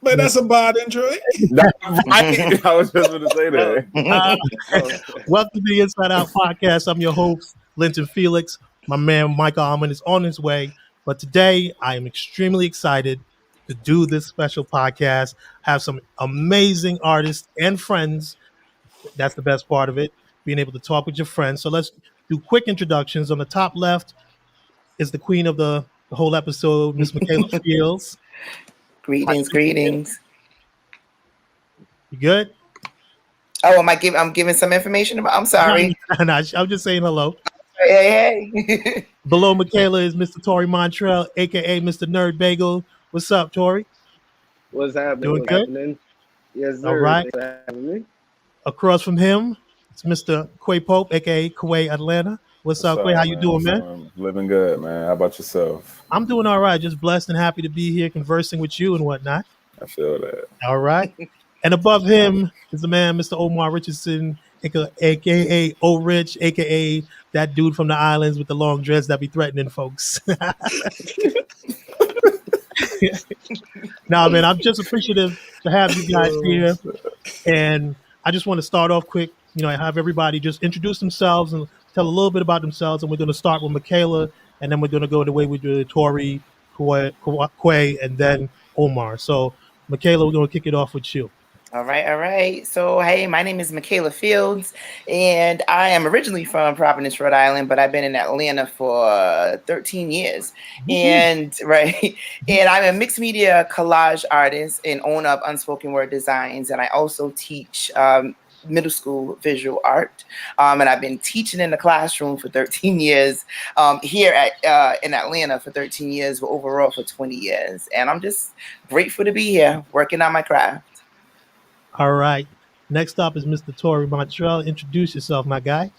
But that's a bad intro. Right? I was just going to say that. Welcome to the Inside Out Podcast. I'm your host, Linton Felix. My man, Michael Almond, is on his way. But today, I am extremely excited to do this special podcast, have some amazing artists and friends. That's the best part of it, being able to talk with your friends. So let's do quick introductions. On the top left is the queen of the whole episode, Miss Michaela Fields. Greetings. You good? Oh, I'm giving some information about. I'm sorry. No, I'm just saying hello. Hey. Below Michaela is Mr. Tori Montrell, aka Mr. Nerd Bagel. What's up, Tori? What's happening? Doing What's good? happening? Yes, sir. All right. Thanks for having me. Across from him, it's Mr. Quay Pope, aka Quay Atlanta. What's up, Quay? How you doing, man? I'm living good, man. How about yourself? I'm doing all right. Just blessed and happy to be here conversing with you and whatnot. I feel that. All right. And above him is the man, Mr. Omar Richardson, aka O-Rich, aka that dude from the islands with the long dreads that be threatening folks. Nah, man, I'm just appreciative to have you guys here. And I just want to start off quick, have everybody just introduce themselves and tell a little bit about themselves. And we're going to start with Michaela, and then we're going to go the way we do Tori, Quay, and then Omar. So, Michaela, we're going to kick it off with you. All right. So, hey, my name is Michaela Fields, and I am originally from Providence, Rhode Island, but I've been in Atlanta for 13 years. Mm-hmm. And I'm a mixed media collage artist and owner of Unspoken Word Designs, and I also teach middle school visual art, and I've been teaching in the classroom for 13 years, here in Atlanta for 13 years, but overall for 20 years, and I'm just grateful to be here working on my craft. All right. Next up is Mr. Tori Montrell. Introduce yourself, my guy.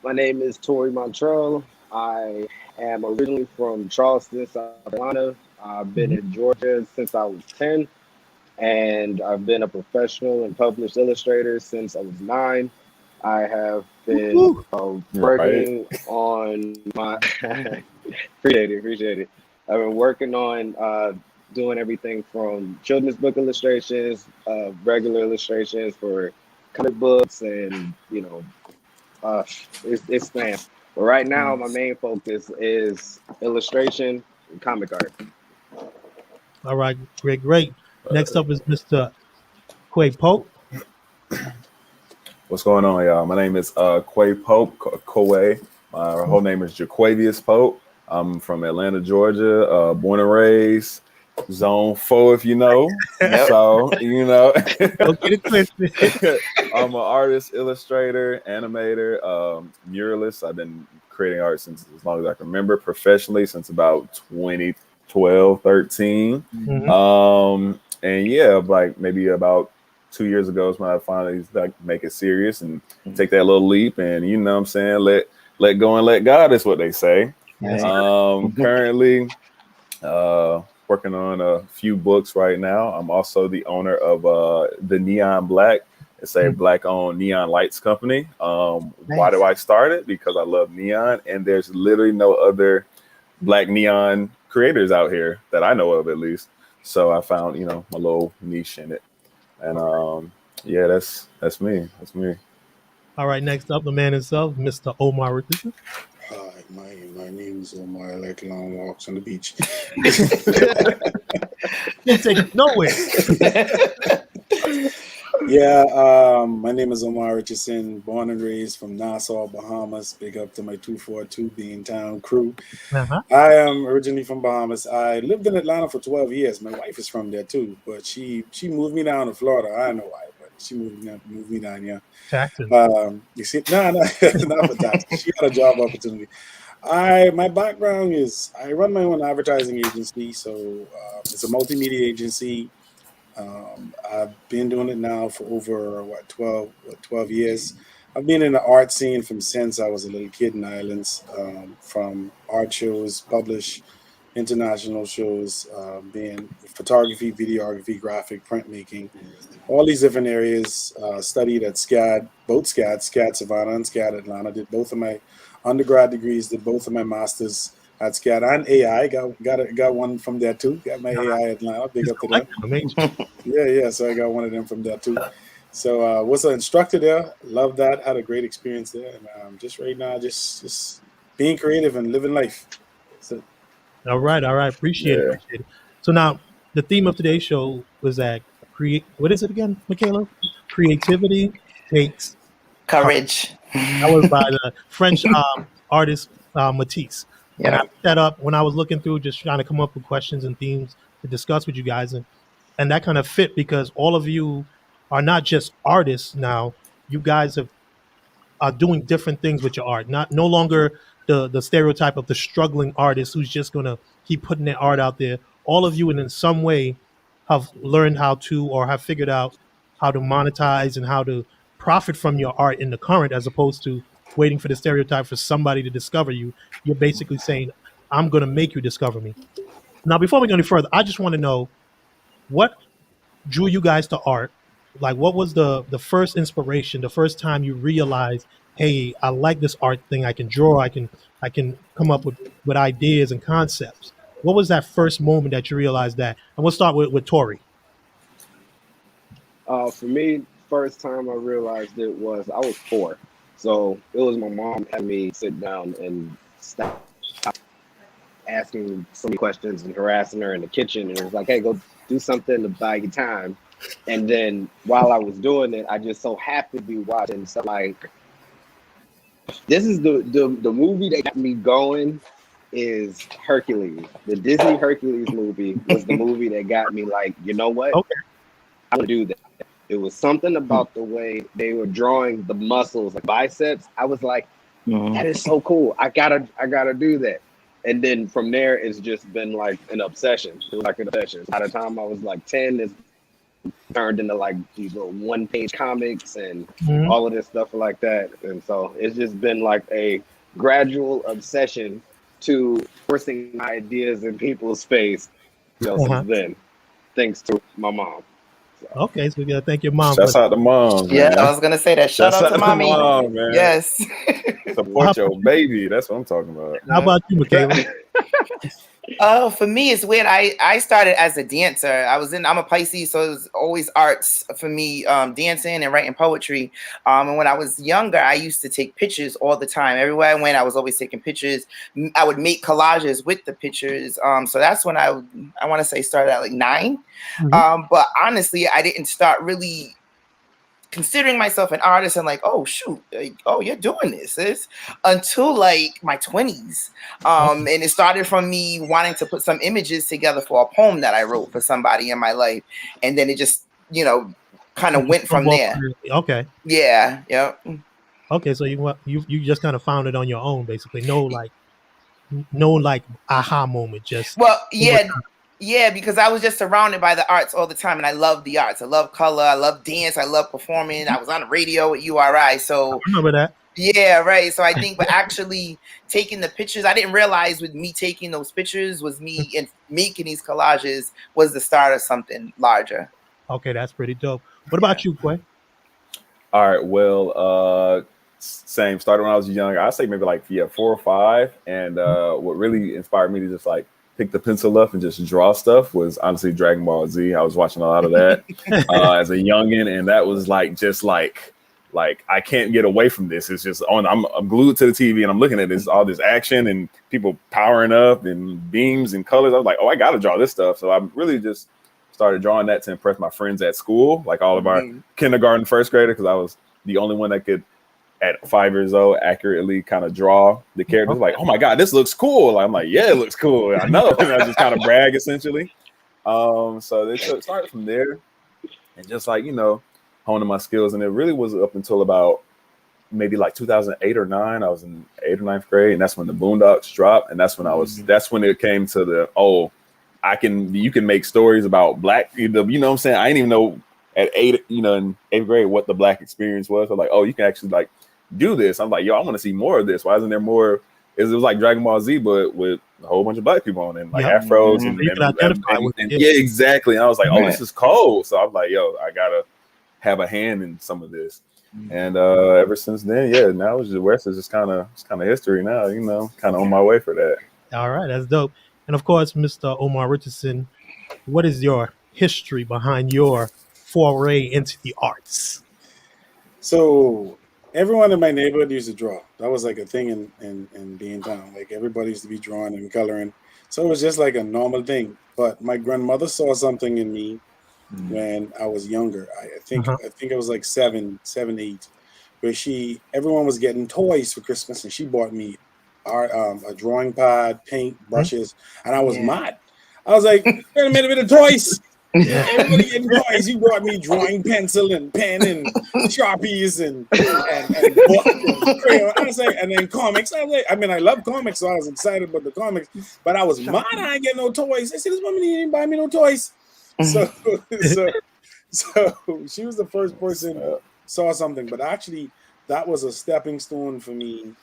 My name is Tori Montrell. I am originally from Charleston, South Carolina. I've been in Georgia since I was 10, and I've been a professional and published illustrator since I was 9. I have been working on my appreciate it. I've been working on doing everything from children's book illustrations, regular illustrations for comic books, and it's span. But right now, my main focus is illustration and comic art. All right, great. Next up is Mr. Quay Pope. What's going on, y'all? My name is Quay Pope, Quay. My whole name is Jaquavius Pope. I'm from Atlanta, Georgia, born and raised. Zone 4, if you know. Yep. So, Don't get it twisted. I'm an artist, illustrator, animator, muralist. I've been creating art since as long as I can remember, professionally since about 2012, 13. Mm-hmm. And yeah, like maybe about 2 years ago is when I finally make it serious and take that little leap. And what I'm saying, let go and let God is what they say. Yes. Currently, working on a few books right now. I'm also the owner of the Neon Black. It's a Black-owned neon lights company. Nice. Why do I start it? Because I love neon, and there's literally no other Black neon creators out here that I know of, at least. So I found, my little niche in it, and that's me. That's me. All right, next up, the man himself, Mr. Omar Richardson. Hi, my name is Omar. I like long walks on the beach. Can't take it nowhere. Yeah, my name is Omar Richardson, born and raised from Nassau, Bahamas. Big up to my 242 Beantown crew. Uh-huh. I am originally from Bahamas. I lived in Atlanta for 12 years. My wife is from there too, but she moved me down to Florida. I don't know why, but she moved me down here. Taxes. You see, no, not for taxes. She got a job opportunity. My background is I run my own advertising agency, so it's a multimedia agency. I've been doing it now for over 12 years. I've been in the art scene since I was a little kid in the islands, from art shows, publish international shows, being photography, videography, graphic, printmaking, all these different areas. Studied at SCAD, both SCAD Savannah and SCAD Atlanta. Did both of my undergrad degrees, did both of my masters That's good. And AI got one from there too. Got my AI Atlanta. Big up to them. Amazing. Yeah. So I got one of them from there too. So was an instructor there. Love that. Had a great experience there. And just right now, just being creative and living life. So All right. Appreciate it. Yeah. Appreciate it. So now the theme of today's show was that create. What is it again, Michaela? Creativity takes courage. Courage. That was by the French artist Matisse. And I Yeah. looked that up when I was looking through, just trying to come up with questions and themes to discuss with you guys, and that kind of fit because all of you are not just artists now. You guys are doing different things with your art. Not no longer the stereotype of the struggling artist who's just gonna keep putting their art out there. All of you, and in some way, have learned how to or have figured out how to monetize and how to profit from your art in the current, as opposed to waiting for the stereotype for somebody to discover you. You're basically saying, "I'm gonna make you discover me." Now, before we go any further, I just want to know what drew you guys to art. Like, what was the first inspiration, the first time you realized, hey, I like this art thing, I can draw, I can come up with ideas and concepts. What was that first moment that you realized that? And we'll start with Tori. For me, first time I realized it was I was 4. So it was my mom having me sit down and stop asking so many questions and harassing her in the kitchen. And it was like, hey, go do something to buy you time. And then while I was doing it, I just so happened to be watching stuff like this is the movie that got me going is Hercules. The Disney Hercules movie was the movie that got me like, you know what? Okay. I want to do that. It was something about the way they were drawing the muscles, like biceps. I was like, that is so cool. I gotta do that. And then from there, it's just been like an obsession. It was like an obsession. By the time I was like 10, it's turned into like these little 1-page comics and all of this stuff like that. And so it's just been like a gradual obsession to forcing my ideas in people's face, since then, thanks to my mom. So. Okay, so we gotta thank your mom. Shouts out to moms, man. Yeah, I was gonna say that. Shout out to mommy. Mom, man. Yes. Support your baby. That's what I'm talking about. How about you, Michaela? Oh, for me, it's weird. I started as a dancer. I'm a Pisces, so it was always arts for me, dancing and writing poetry. And when I was younger, I used to take pictures all the time. Everywhere I went, I was always taking pictures. I would make collages with the pictures. So that's when I want to say started at like 9. But honestly, I didn't start really considering myself an artist and like, oh shoot, like, oh, you're doing this until like my 20s. And it started from me wanting to put some images together for a poem that I wrote for somebody in my life. And then it just, kind of went from there. Okay. Yeah. Yep. Okay. So you just kind of found it on your own, basically. No like aha moment. Just Yeah, because I was just surrounded by the arts all the time, and I love the arts. I love color. I love dance. I love performing. I was on the radio with URI, so I remember that. Yeah, right. So I think, but actually taking the pictures, I didn't realize with me taking those pictures was me and making these collages was the start of something larger. Okay, that's pretty dope. What about you, Quay? All right. Well, same. Started when I was young. I'd say maybe like 4 or 5. And what really inspired me to just like pick the pencil up and just draw stuff was honestly Dragon Ball Z. I was watching a lot of that as a youngin', and that was like I can't get away from this. It's just on. I'm glued to the TV and I'm looking at all this action and people powering up and beams and colors. I was like, oh, I got to draw this stuff. So I really just started drawing that to impress my friends at school, like all of our kindergarten, first grader, because I was the only one that could, at 5 years old, accurately kind of draw the characters. Like, oh my God, this looks cool. I'm like, yeah, it looks cool. I know. And I just kind of brag essentially. So it started from there and just like, honing my skills. And it really was up until about maybe like 2008 or 9. I was in 8th or 9th grade, and that's when the Boondocks dropped. And that's when that's when it came to you can make stories about Black, you know what I'm saying? I didn't even know at 8, in 8th grade what the Black experience was. I'm like, oh, you can actually like do this. I'm like, yo, I want to see more of this. Why isn't there more? It was like Dragon Ball Z, but with a whole bunch of Black people on it, like afros and yeah, exactly. And I was like, oh, this is cold. So I'm like, yo, I gotta have a hand in some of this. And ever since then, now it's just West is just kind of history now, kind of on my way for that. All right, that's dope. And of course, Mr. Omar Richardson, what is your history behind your foray into the arts? So everyone in my neighborhood used to draw. That was like a thing in being town. Like everybody used to be drawing and coloring. So it was just like a normal thing. But my grandmother saw something in me Mm. when I was younger. Uh-huh. I think I was like seven, 8, where everyone was getting toys for Christmas, and she bought me a drawing pad, paint, Mhm. brushes, and I was Yeah. mad. I was like, wait a minute, with the toys. Yeah. Everybody getting toys. You brought me drawing pencil and pen and sharpies and book and crayon. I was like, and then comics. I was like, I mean, I love comics, so I was excited about the comics, but I was mad I ain't get no toys. I said, this woman didn't buy me no toys. So so so she was the first person saw something, but actually that was a stepping stone for me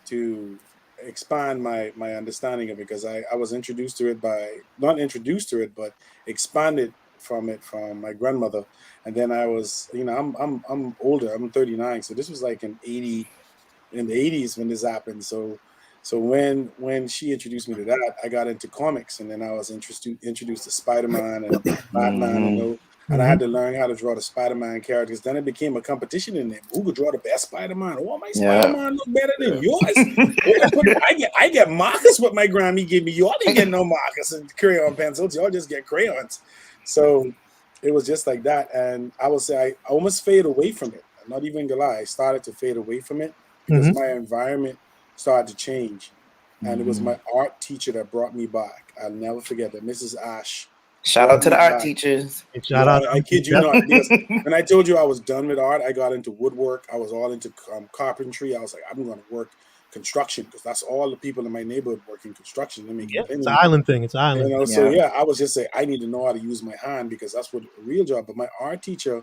to expand my understanding of it, because I was introduced to it by not introduced to it but expanded from it from my grandmother. And then I was, I'm older, I'm 39, so this was like in the 80s when this happened. So when she introduced me to that, I got into comics, and then I was introduced to Spider-Man and Batman, and Mhm. I had Mhm. to learn how to draw the Spider-Man characters. Then it became a competition in them. Who could draw the best Spider-Man? Oh, my Yeah. Spider-Man look better than yours. I get markers what my Grammy gave me. Y'all didn't get no markers and crayon pencils. Y'all just get crayons. So it was just like that. And I would say I almost fade away from it. I'm not even gonna lie. I started to fade away from it because Mhm. my environment started to change. And it was Mhm. my art teacher that brought me back. I'll never forget that. Mrs. Ash Shout brought out to me the art back. teachers. And shout Yeah, out I to kid you not. Because when I told you I was done with art, I got into woodwork. I was all into carpentry. I was like, I'm going to work construction, because that's all the people in my neighborhood working construction. They're making yeah, it's an pennies. island thing. It's an You island know, thing. so Yeah. yeah, I was just saying I need to know how to use my hand, because that's what a real job. But my art teacher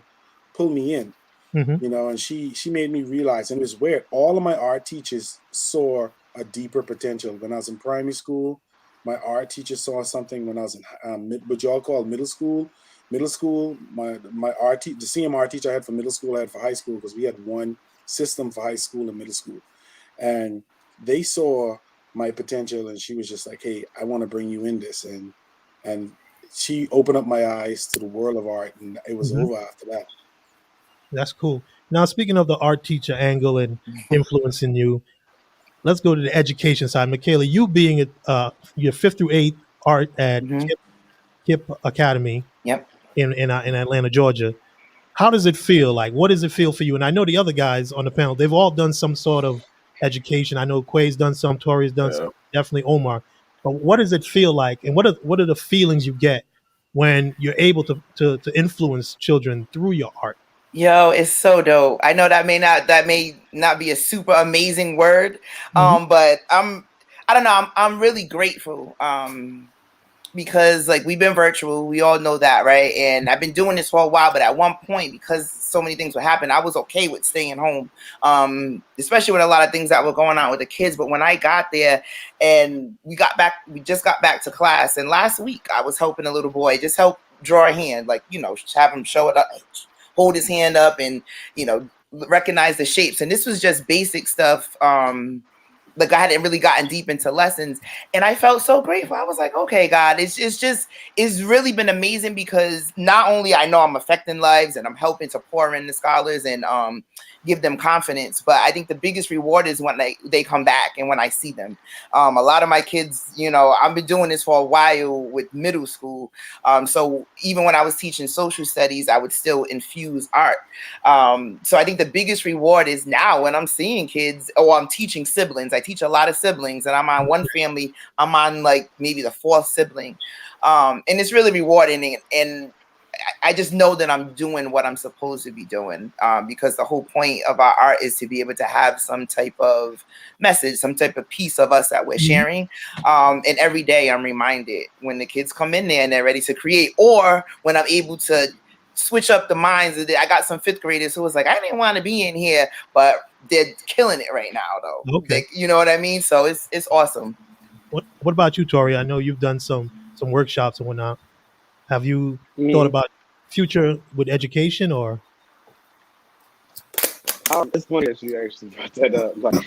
pulled me in, Mhm. and she made me realize, and it was weird. All of my art teachers saw a deeper potential. When I was in primary school, my art teacher saw something. When I was in what y'all call middle school. Middle school, my the CMR teacher I had for middle school, I had for high school, because we had one system for high school and middle school, and they saw my potential, and she was just like, hey, I want to bring you in this. And she opened up my eyes to the world of art, and it was Mhm. over after that. That's cool. Now, speaking of the art teacher angle and influencing you, let's go to the education side. Michaela, you being at your fifth through eighth art at Hmm. KIP Academy Yep. in Atlanta, Georgia. How does it feel? Like, what does it feel for you? And I know the other guys on the panel, they've all done some sort of education. I know Quay's done some, Tori's done some, Yeah. definitely Omar. But what does it feel like? And what are the feelings you get when you're able to influence children through your art? Yo, it's so dope. I know that may not be a super amazing word, Mhm. but I don't know. I'm really grateful. Because like we've been virtual, we all know that, right? And I've been doing this for a while, but at one point, because so many things would happen, I was okay with staying home, especially with a lot of things that were going on with the kids. But when I got there and we just got back to class, and last week I was helping a little boy just help draw a hand, like, have him show it up, hold his hand up, and recognize the shapes. And this was just basic stuff. Like I hadn't really gotten deep into lessons, and I felt so grateful. I was like, okay, God, it's really been amazing, because not only I know I'm affecting lives and I'm helping to pour in the scholars and give them confidence, but I think the biggest reward is when they come back and when I see them. A lot of my kids, I've been doing this for a while with middle school. So even when I was teaching social studies, I would still infuse art. So I think the biggest reward is now when I'm seeing kids, or I'm teaching siblings. I teach a lot of siblings, and I'm on one family. I'm on like maybe the fourth sibling, and it's really rewarding. And I just know that I'm doing what I'm supposed to be doing, because the whole point of our art is to be able to have some type of message, some type of piece of us that we're Mhm. sharing. And every day I'm reminded when the kids come in there and they're ready to create, or when I'm able to switch up the minds. I got some fifth graders who was like, I didn't want to be in here, but they're killing it right now, though. Okay. You know what I mean? So it's awesome. What about you, Tori? I know you've done some workshops and whatnot. Have you thought Mhm. about future with education or? It's funny that you actually brought that up. Like,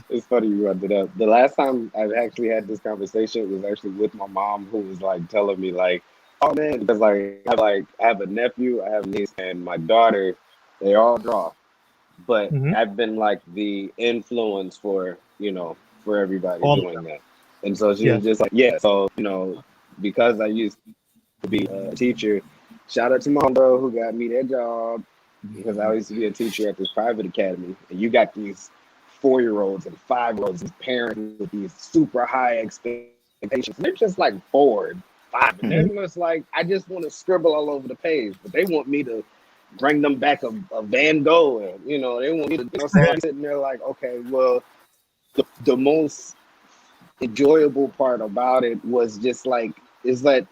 it's funny you brought that up. The last time I've actually had this conversation was actually with my mom, who was like telling me like, "Oh man," because I have a nephew, I have a niece, and my daughter. They all draw, but Mhm. I've been like the influence for for everybody All of doing them. that. And so she Yeah. was just like, yeah. So because I used to be a teacher, shout out to mom, bro, who got me that job because I used to be a teacher at this private academy, and you got these 4-year-olds and 5-year-olds, these parents with these super high expectations. They're just like 4 and 5, and they're Mhm. just like, I just want to scribble all over the page, but they want me to bring them back a Van Gogh, and they want me to, so I'm sitting there like, okay, well, the most enjoyable part about it was just like, is that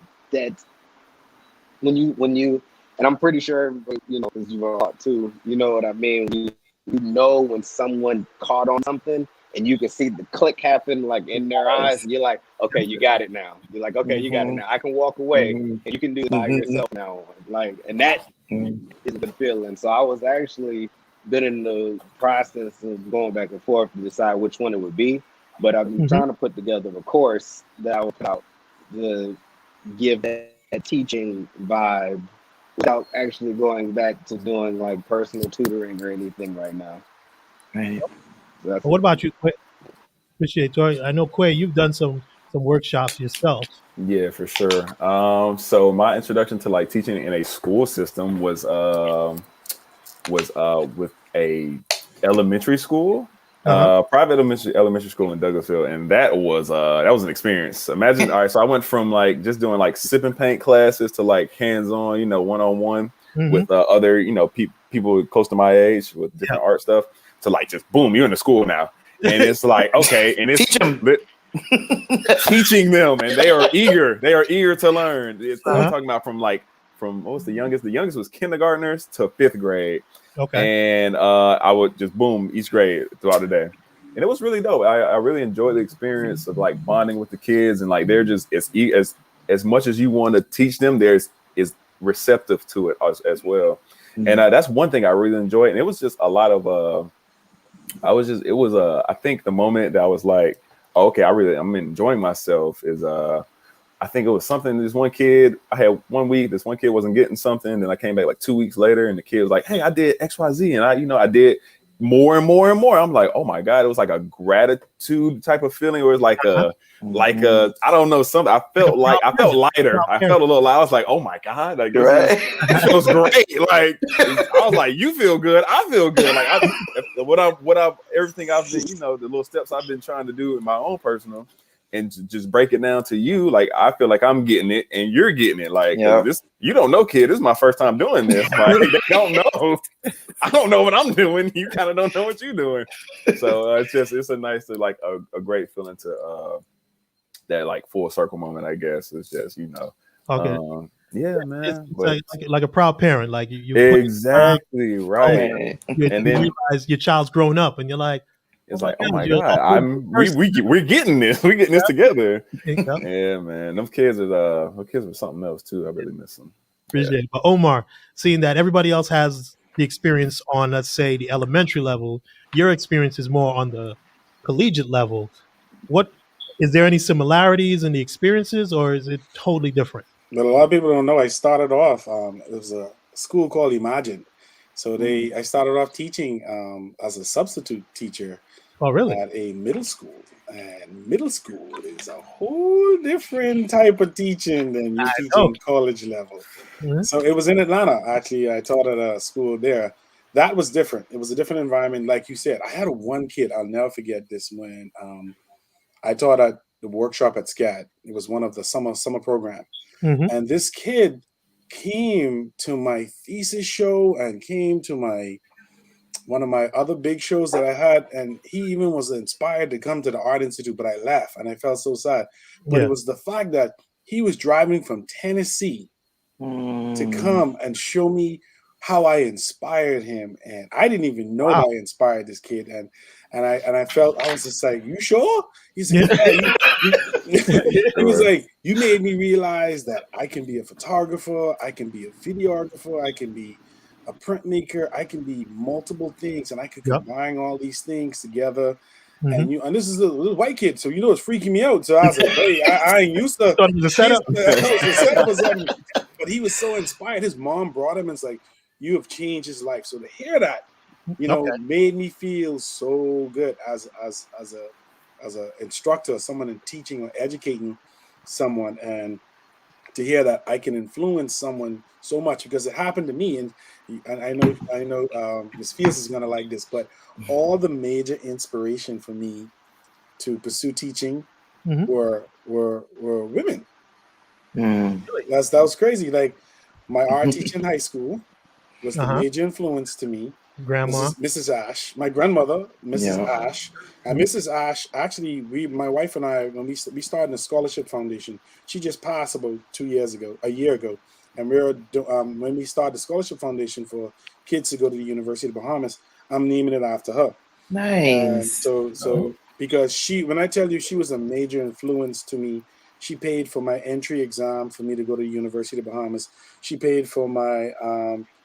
when you and I'm pretty sure everybody, because you've a lot too, you know what I mean. You know when someone caught on something and you can see the click happen like in their eyes, and you're like, okay, you got it now. You're like, okay, you got it now. I can walk away and you can do it by yourself now. Like, and that is the feeling. So I was actually been in the process of going back and forth to decide which one it would be. But I've been Mhm. trying to put together a course that I would put out to give that teaching vibe without actually going back to doing like personal tutoring or anything right now. Man. So that's What about you, Quay? Appreciate it, Tori. I know, Quay, you've done some workshops yourself. Yeah, for sure. So my introduction to like teaching in a school system was with a elementary school, Uh-huh. private elementary school in Douglasville, and that was an experience. Imagine, all right, so I went from like just doing like sip and paint classes to like hands-on, one-on-one Mhm. with other, people close to my age with different art stuff, to like just boom, you're in the school now, and it's like okay, and it's Teach 'em. teaching them, and they are eager to learn. I'm Uh-huh. talking about from what was the youngest? The youngest was kindergartners to 5th grade, Okay. and I would just boom each grade throughout the day, and it was really dope. I really enjoyed the experience of like bonding with the kids, and like they're just as much as you want to teach them, there's is receptive to it as well. And that's one thing I really enjoyed, and it was just a lot of I think the moment that I was like, oh, okay, I'm enjoying myself is I think it was something. This one kid, I had 1 week. This one kid wasn't getting something. Then I came back like 2 weeks later, and the kid was like, "Hey, I did XYZ," and I did more and more and more. I'm like, "Oh my god!" It was like a gratitude type of feeling. It was like I don't know, something. I felt lighter. I felt a little light. I was like, "Oh my god!" Like this feels great. Like I was like, "You feel good. I feel good." Like everything I've been, the little steps I've been trying to do in my own personal. And to just break it down to you, like I feel like I'm getting it and you're getting it. Like this, you don't know, kid. This is my first time doing this. Like they don't know. I don't know what I'm doing. You kind of don't know what you're doing. So it's a nice, like a great feeling to that like full circle moment. I guess it's just Okay. yeah, man. It's like a proud parent. Like you Exactly right. you And then realize your child's grown up, and you're like, it's like, oh my you're god, a whole we're getting this. We're getting this together. Yeah. Yeah, man. Them kids are something else too. I really miss them. Appreciate it. But Omar, seeing that everybody else has the experience on, let's say, the elementary level, your experience is more on the collegiate level. What is there any similarities in the experiences, or is it totally different? But a lot of people don't know. I started off. It was a school called Imagine, so I started off teaching as a substitute teacher Oh, really? at a middle school. And middle school is a whole different type of teaching than you teaching college level. Mhm. So it was in Atlanta. Actually, I taught at a school there. That was different. It was a different environment. Like you said, I had one kid. I'll never forget this when I taught at the workshop at SCAD. It was one of the summer program. Mhm. And this kid came to my thesis show and came to one of my other big shows that I had, and he even was inspired to come to the Art Institute, but I laughed and I felt so sad. But Yeah. it was the fact that he was driving from Tennessee to come and show me how I inspired him, and I didn't even know that I inspired this kid, and I felt, I was just like, "You sure?" He said, "Yeah." He was like, "You made me realize that I can be a photographer, I can be a videographer, I can be a printmaker. I can be multiple things, and I could Yep. combine all these things together. Mhm. And this is a little white kid, so it's freaking me out. So I was like, hey, I ain't used to. Thought it was a setup. It's a setup or something. But he was so inspired. His mom brought him, and it's like, you have changed his life. So to hear that, Okay. made me feel so good as a instructor, someone in teaching or educating someone, and to hear that I can influence someone so much, because it happened to me, and I know Ms. Fields is gonna like this, but all the major inspiration for me to pursue teaching Mhm. were women. Mm. That was crazy. Like my art teacher in high school was the major influence to me. Grandma. Mrs. Ash, my grandmother, Mrs. Yeah. Ash, and Mrs. Ash. Actually, my wife and I, when we started the scholarship foundation, she just passed about a year ago, and when we started the scholarship foundation for kids to go to the University of Bahamas, I'm naming it after her. And Nice. so because when I tell you she was a major influence to me, she paid for my entry exam for me to go to the University of Bahamas. She paid for my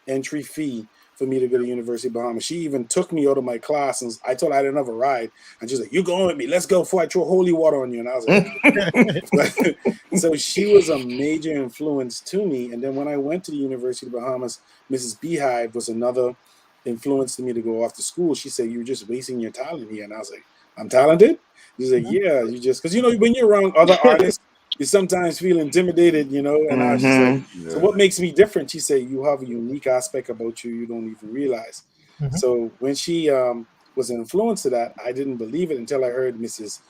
entry fee for me to go to the University of Bahamas. She even took me out of my class, and I told her I didn't have a ride. And she's like, "You going with me? Let's go before I throw holy water on you." And I was like, okay. So she was a major influence to me. And then when I went to the University of Bahamas, Mrs. Beehive was another influence to me to go off to school. She said, "You're just wasting your talent here." And I was like, "I'm talented?" She's like, "Yeah, you just," because when you're around other artists, you sometimes feel intimidated, And I was just like, "So what makes me different?" She said, "You have a unique aspect about you don't even realize." Mhm. So when she was influenced to that, I didn't believe it until I heard Mrs.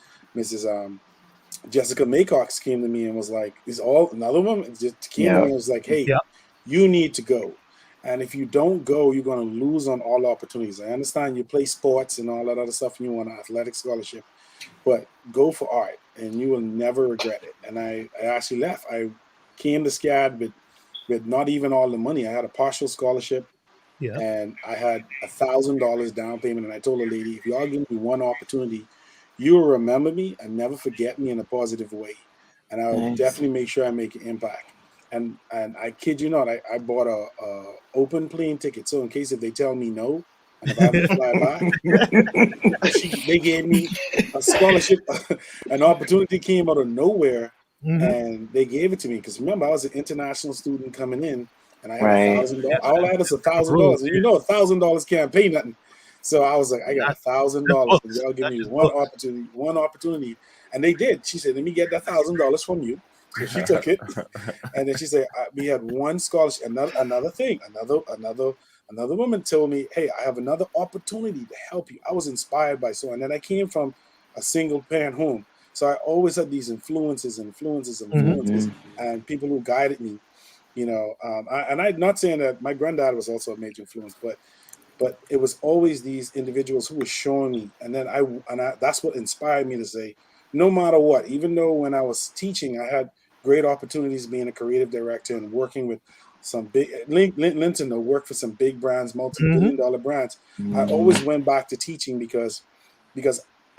Jessica Maycox came to me and was like, "Is all another woman just came to me and was like, hey, Yeah. you need to go. And if you don't go, you're going to lose on all opportunities. I understand you play sports and all that other stuff, and you want an athletic scholarship, but go for art and you will never regret it." And I actually left. I came to SCAD with not even all the money. I had a partial scholarship, Yeah. and I had $1,000 down payment. And I told the lady, if y'all give me one opportunity, you will remember me and never forget me in a positive way. And I'll definitely make sure I make an impact. And I kid you not, I bought a open plane ticket. So in case if they tell me no, and if I have to fly back, they gave me a scholarship. An opportunity came out of nowhere, and they gave it to me. Because remember, I was an international student coming in, and I had $1,000. All I had is $1,000, and $1,000 can't pay nothing. So I was like, I got $1,000, and y'all give me one opportunity, and they did. She said, "Let me get that $1,000 from you." So she took it, and then she said, "We had one scholarship." Another woman told me, "Hey, I have another opportunity to help you." I was inspired by so, and then I came from a single parent home, so I always had these influences, and people who guided me. I'm not saying that my granddad was also a major influence, but it was always these individuals who were showing me, and then that's what inspired me to say, no matter what, even though when I was teaching, I had great opportunities being a creative director and working with some big Linton to work for some big brands, multi-billion-dollar brands. I always went back to teaching because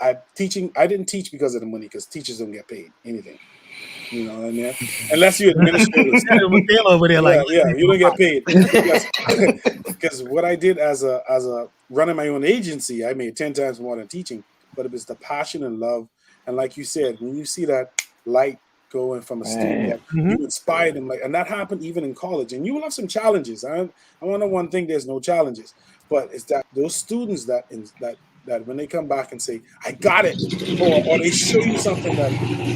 I didn't teach because of the money, because teachers don't get paid anything. You know what I mean? Unless you're administrators. Over there, like, yeah, you don't get paid because what I did as a running my own agency, I made 10 times more than teaching. But it was the passion and love, and like you said, when you see that light going from a student, that you inspire them, and that happened even in college. And you will have some challenges. I want to one thing: there's no challenges, but it's that those students that when they come back and say, "I got it," or they show you something that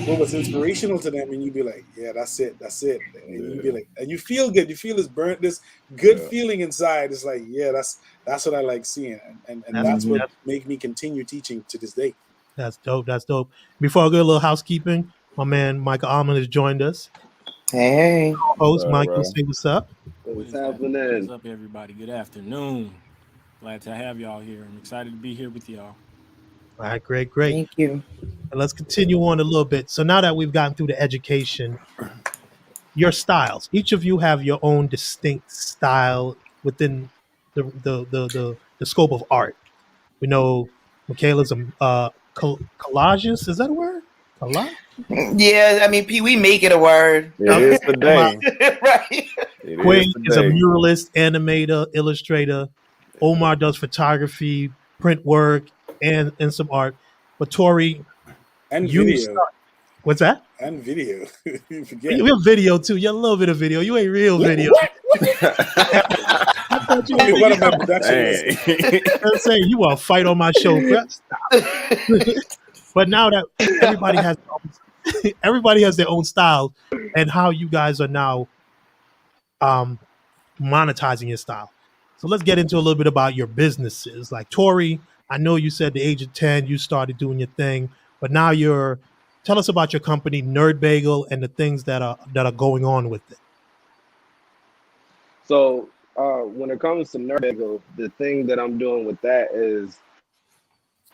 what was inspirational to them, and you be like, "Yeah, that's it," and you be like, and you feel good. You feel this good feeling inside. It's like, yeah, that's what I like seeing, and that's what make me continue teaching to this day. That's dope. That's dope. Before I go, a little housekeeping. My man Michael Almond has joined us. Hey. Host Michael, say what's up. What's What's happening? up, everybody? Good afternoon. Glad to have y'all here. I'm excited to be here with y'all. All right, great. Thank you. And let's continue on a little bit. So now that we've gotten through the education, your styles. Each of you have your own distinct style within the scope of art. We know Michaela's a collagist. Is that a word? A lot. Yeah, I mean, P, we make it a word. It is today. Right. It Quay is a today. muralist, animator, illustrator. Omar does photography, print work, and some art. But Tori, And you video. start. What's that? And video. You forget. You have video too. You have a little bit of video. You ain't real video. I thought you Hey, were what about production? Dang. I'm saying you want to fight on my show, press. But now that everybody has their own style, and how you guys are now monetizing your style. So let's get into a little bit about your businesses. Like Tori, I know you said the age of 10 you started doing your thing, but now tell us about your company Nerd Bagel and the things that are going on with it. So when it comes to Nerdego, the thing that I'm doing with that is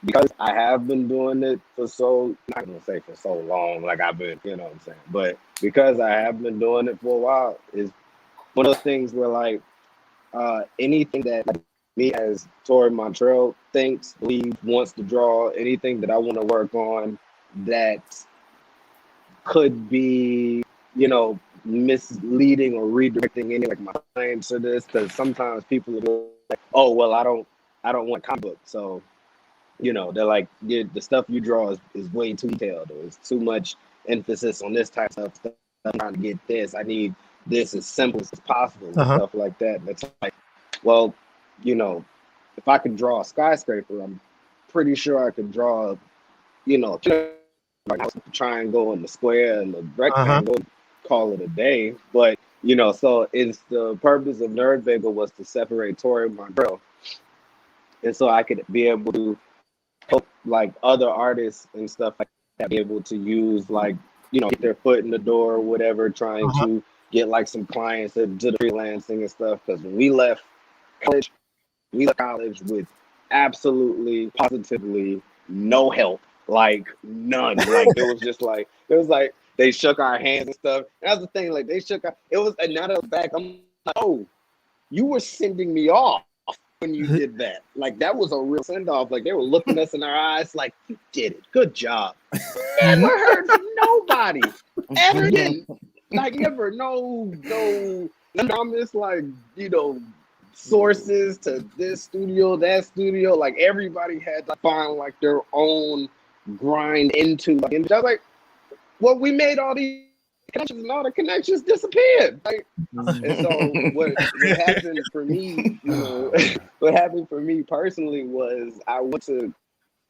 because I have been doing it for not gonna say for so long, like I've been, you know what I'm saying, but because I have been doing it for a while, is one of those things where like anything that like, me as Tori Montrell thinks, believes, wants to draw, anything that I want to work on that could be, you know, misleading or redirecting any like my claims to this, because sometimes people are like, oh well, I don't want comic book, so you know they're like, yeah, the stuff you draw is way too detailed, or it's too much emphasis on this type of stuff. I'm trying to get this, I need this as simple as possible and stuff like that. And it's like, well, you know, if I could draw a skyscraper, I'm pretty sure I could draw, you know, like the triangle and the square and the rectangle, call it a day. But you know, so it's the purpose of Nerd Bagel was to separate Tori Montrell, and so I could be able to help like other artists and stuff like that be able to use, like, you know, get their foot in the door or whatever, trying to get like some clients to the freelancing and stuff. Because when we left college with absolutely positively no help, like none. Like it was like they shook our hands and stuff. And that's the thing, like they shook our, it was, and now that I'm back, I'm like, oh, you were sending me off when you did that. Like that was a real send off. Like they were looking us in our eyes like, you did it, good job. Never heard from nobody ever again. Like never, no anonymous, like, you know, sources to this studio, that studio. Like everybody had to find like their own grind into like, and I was like, well, we made all these connections and all the connections disappeared. Like, and so what happened for me, you know, what happened for me personally was I went to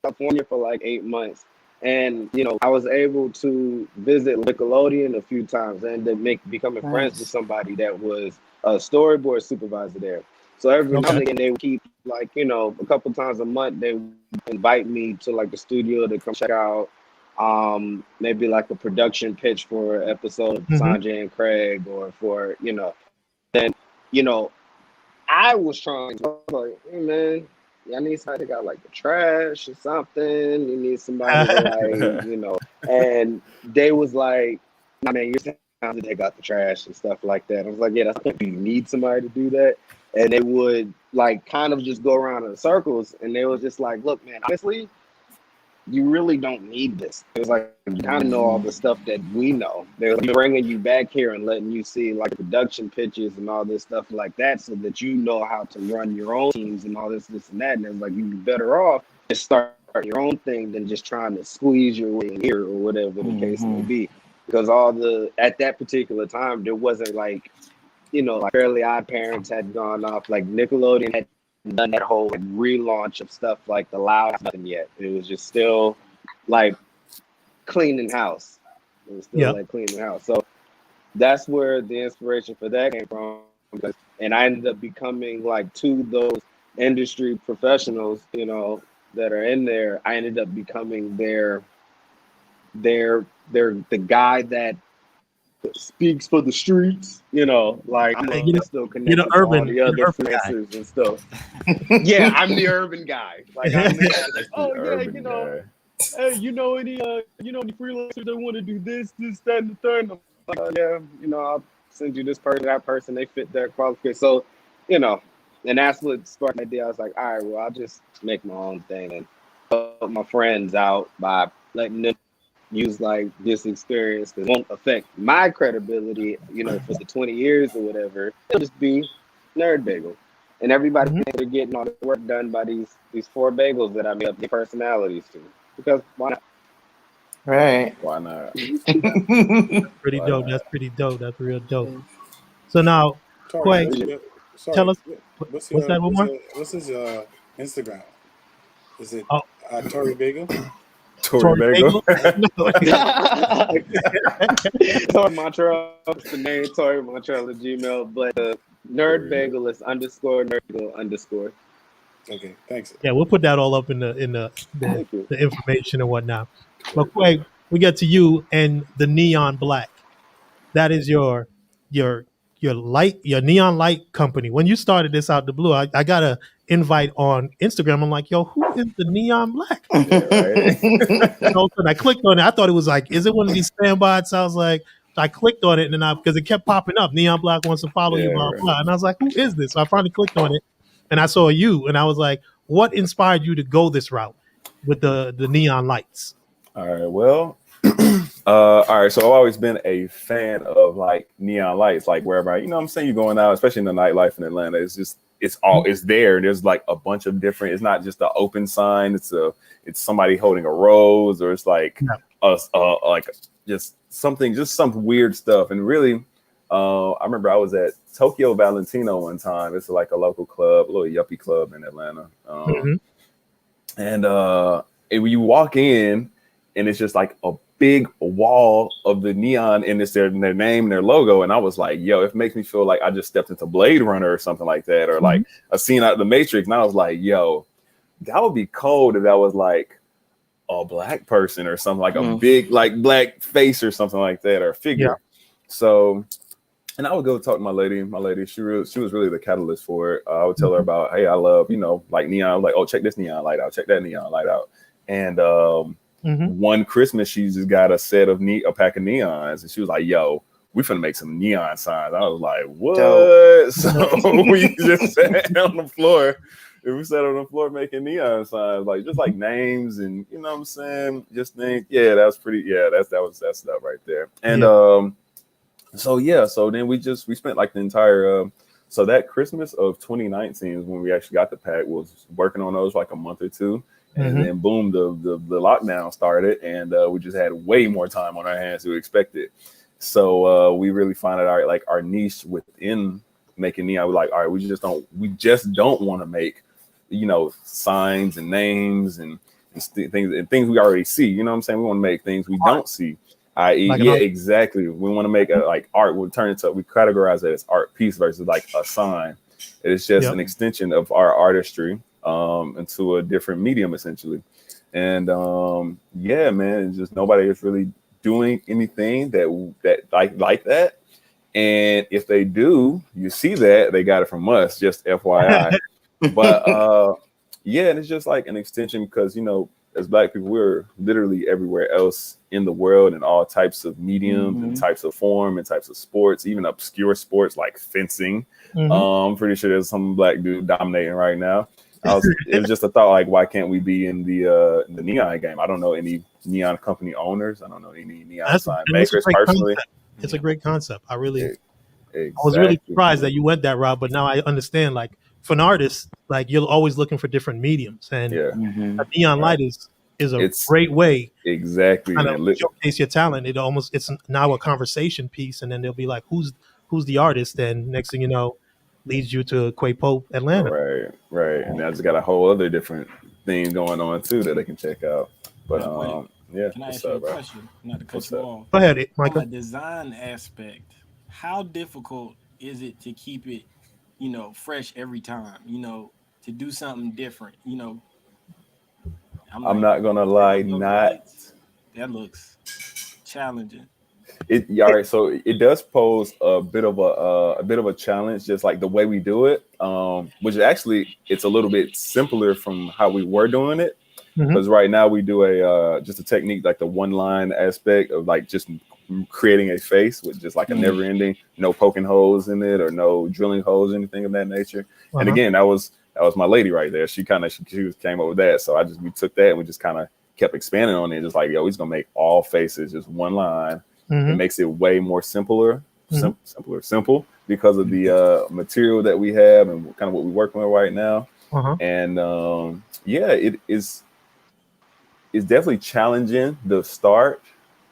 California for like 8 months. And, you know, I was able to visit Nickelodeon a few times and then becoming friends with somebody that was a storyboard supervisor there. So every now and again, they would keep, like, you know, a couple times a month, they would invite me to, like, the studio to come check out maybe, like, a production pitch for an episode of Sanjay and Craig, or for, you know, then, you know, I was like, hey, man, I need somebody that got like the trash or something. You need somebody to like, you know. And they was like, nah, man, you're saying that they got the trash and stuff like that. I was like, yeah, that's what you need, somebody to do that. And they would like kind of just go around in circles. And they was just like, look, man, honestly, you really don't need this. It was like, you kind of know all the stuff that we know. They're bringing you back here and letting you see like production pitches and all this stuff like that, so that you know how to run your own teams and all this and that. And it's like, you'd be better off just start your own thing than just trying to squeeze your way in here or whatever the case may be. Because at that particular time, there wasn't like, you know, like Fairly Odd Parents had gone off, like Nickelodeon had done that whole like, relaunch of stuff like The Loud, nothing yet. It was just still like cleaning house. It was still like cleaning house. So that's where the inspiration for that came from. And I ended up becoming like to those industry professionals, you know, that are in there. I ended up becoming the guy that speaks for the streets, you know, like I'm still connected to all the other freelancers and stuff. Yeah, I'm the urban guy. Like I'm the guy like, oh yeah, you know, hey, you know any freelancers that want to do this, that, and the third? I'm like, oh yeah, you know, I'll send you this person, that person, they fit that qualification. So, you know, and that's what sparked the idea. I was like, all right, well, I'll just make my own thing and help my friends out by letting them use like this experience that won't affect my credibility, for the 20 years or whatever. It'll just be Nerd Bagel. And everybody Mhm. thinks they're getting all the work done by these four bagels that I made up their personalities to. Because why not? Right. Why not? Pretty Why dope. not? That's pretty dope. That's real dope. So now, Tori, Quay, tell sorry, us what's that one more? what's his Instagram? Is it Oh, Tori Bagel? Tory Tory Bagel. Bagel. Tori Montreal, that's the name, Tori Montreal at Gmail, but Nerd Bagel is _Nerd Bagel _. Okay, thanks. Yeah, we'll put that all up in the Thank you. information and whatnot. But Quay, we get to you and the neon black. That is your your neon light company. When you started this out the blue, I got a invite on Instagram. I'm like, yo, who is the neon black? Yeah, right. So I clicked on it. I thought it was like, is it one of these spam bots? I was like, I clicked on it and then because it kept popping up, Neon Black wants to follow you, Yeah, blah right. blah. And I was like, who is this? So I finally clicked on it and I saw you and I was like, what inspired you to go this route with the neon lights? All right. Well, all right. So I've always been a fan of like neon lights, like wherever you know what I'm saying, you're going out, especially in the nightlife in Atlanta. It's just it's there. There's like a bunch of different. It's not just an open sign. It's somebody holding a rose, or it's like like just some weird stuff. And really, I remember I was at Tokyo Valentino one time. It's like a local club, a little yuppie club in Atlanta. And when you walk in, and it's just like a big wall of the neon, and it's their name and their logo. And I was like, yo, it makes me feel like I just stepped into Blade Runner or something like that, or like a scene out of the Matrix. And I was like, yo, that would be cold if that was like a black person or something, like a big like black face or something like that, or a figure. So, and I would go talk to my lady. She was really the catalyst for it. I would tell her about, hey, I love, like neon. I was like, oh, check this neon light out. Check that neon light out. And one Christmas, she just got a set of a pack of neons, and she was like, yo, we finna make some neon signs. I was like, what? Dope. So we just sat on the floor. And we sat on the floor making neon signs, like just like names and you know what I'm saying, just things. Yeah, that was pretty. Yeah, that stuff right there. And so then we spent like the entire so that Christmas of 2019 is when we actually got the pack. Was working on those for like a month or two, and then boom, the lockdown started, and we just had way more time on our hands than we expected. So we really found out our niche within making neon. We're like, all right, we just don't want to make signs and names and things we already see. You know what I'm saying? We want to make things we don't see. I.e., exactly. We want to make like art. We categorize it as art piece versus like a sign. It's just an extension of our artistry into a different medium essentially. And man, it's just nobody is really doing anything that like that. And if they do, you see that they got it from us, just FYI. But and it's just like an extension because as Black people, we're literally everywhere else in the world in all types of mediums and types of form and types of sports, even obscure sports like fencing. I'm pretty sure there's some Black dude dominating right now. It was just a thought, like, why can't we be in the neon game? I don't know any neon company owners. I don't know any neon sign makers personally. It's a great concept. I really, exactly. I was really surprised that you went that route, but now I understand. Like for an artist, like you're always looking for different mediums, and a neon light is a great way exactly to showcase your talent. It's now a conversation piece, and then they'll be like, who's the artist? And next thing you know, leads you to Quay Pope, Atlanta. Right. And I just got a whole other different thing going on too that they can check out. But can I ask you a question? Not to cut you off. Go ahead, Michael. From a design aspect, how difficult is it to keep it, fresh every time? To do something different. I'm not gonna lie, that looks challenging. All right, so it does pose a bit of a challenge, just like the way we do it, which actually it's a little bit simpler from how we were doing it, because right now we do just a technique like the one line aspect of like just creating a face with just like a never ending, no poking holes in it or no drilling holes, anything of that nature. And again, that was my lady right there. She came up with that, so we took that and we just kind of kept expanding on it. Just like, yo, he's gonna make all faces just one line. It makes it way more simple because of the material that we have and kind of what we're working with right now. And yeah, it's definitely challenging the start,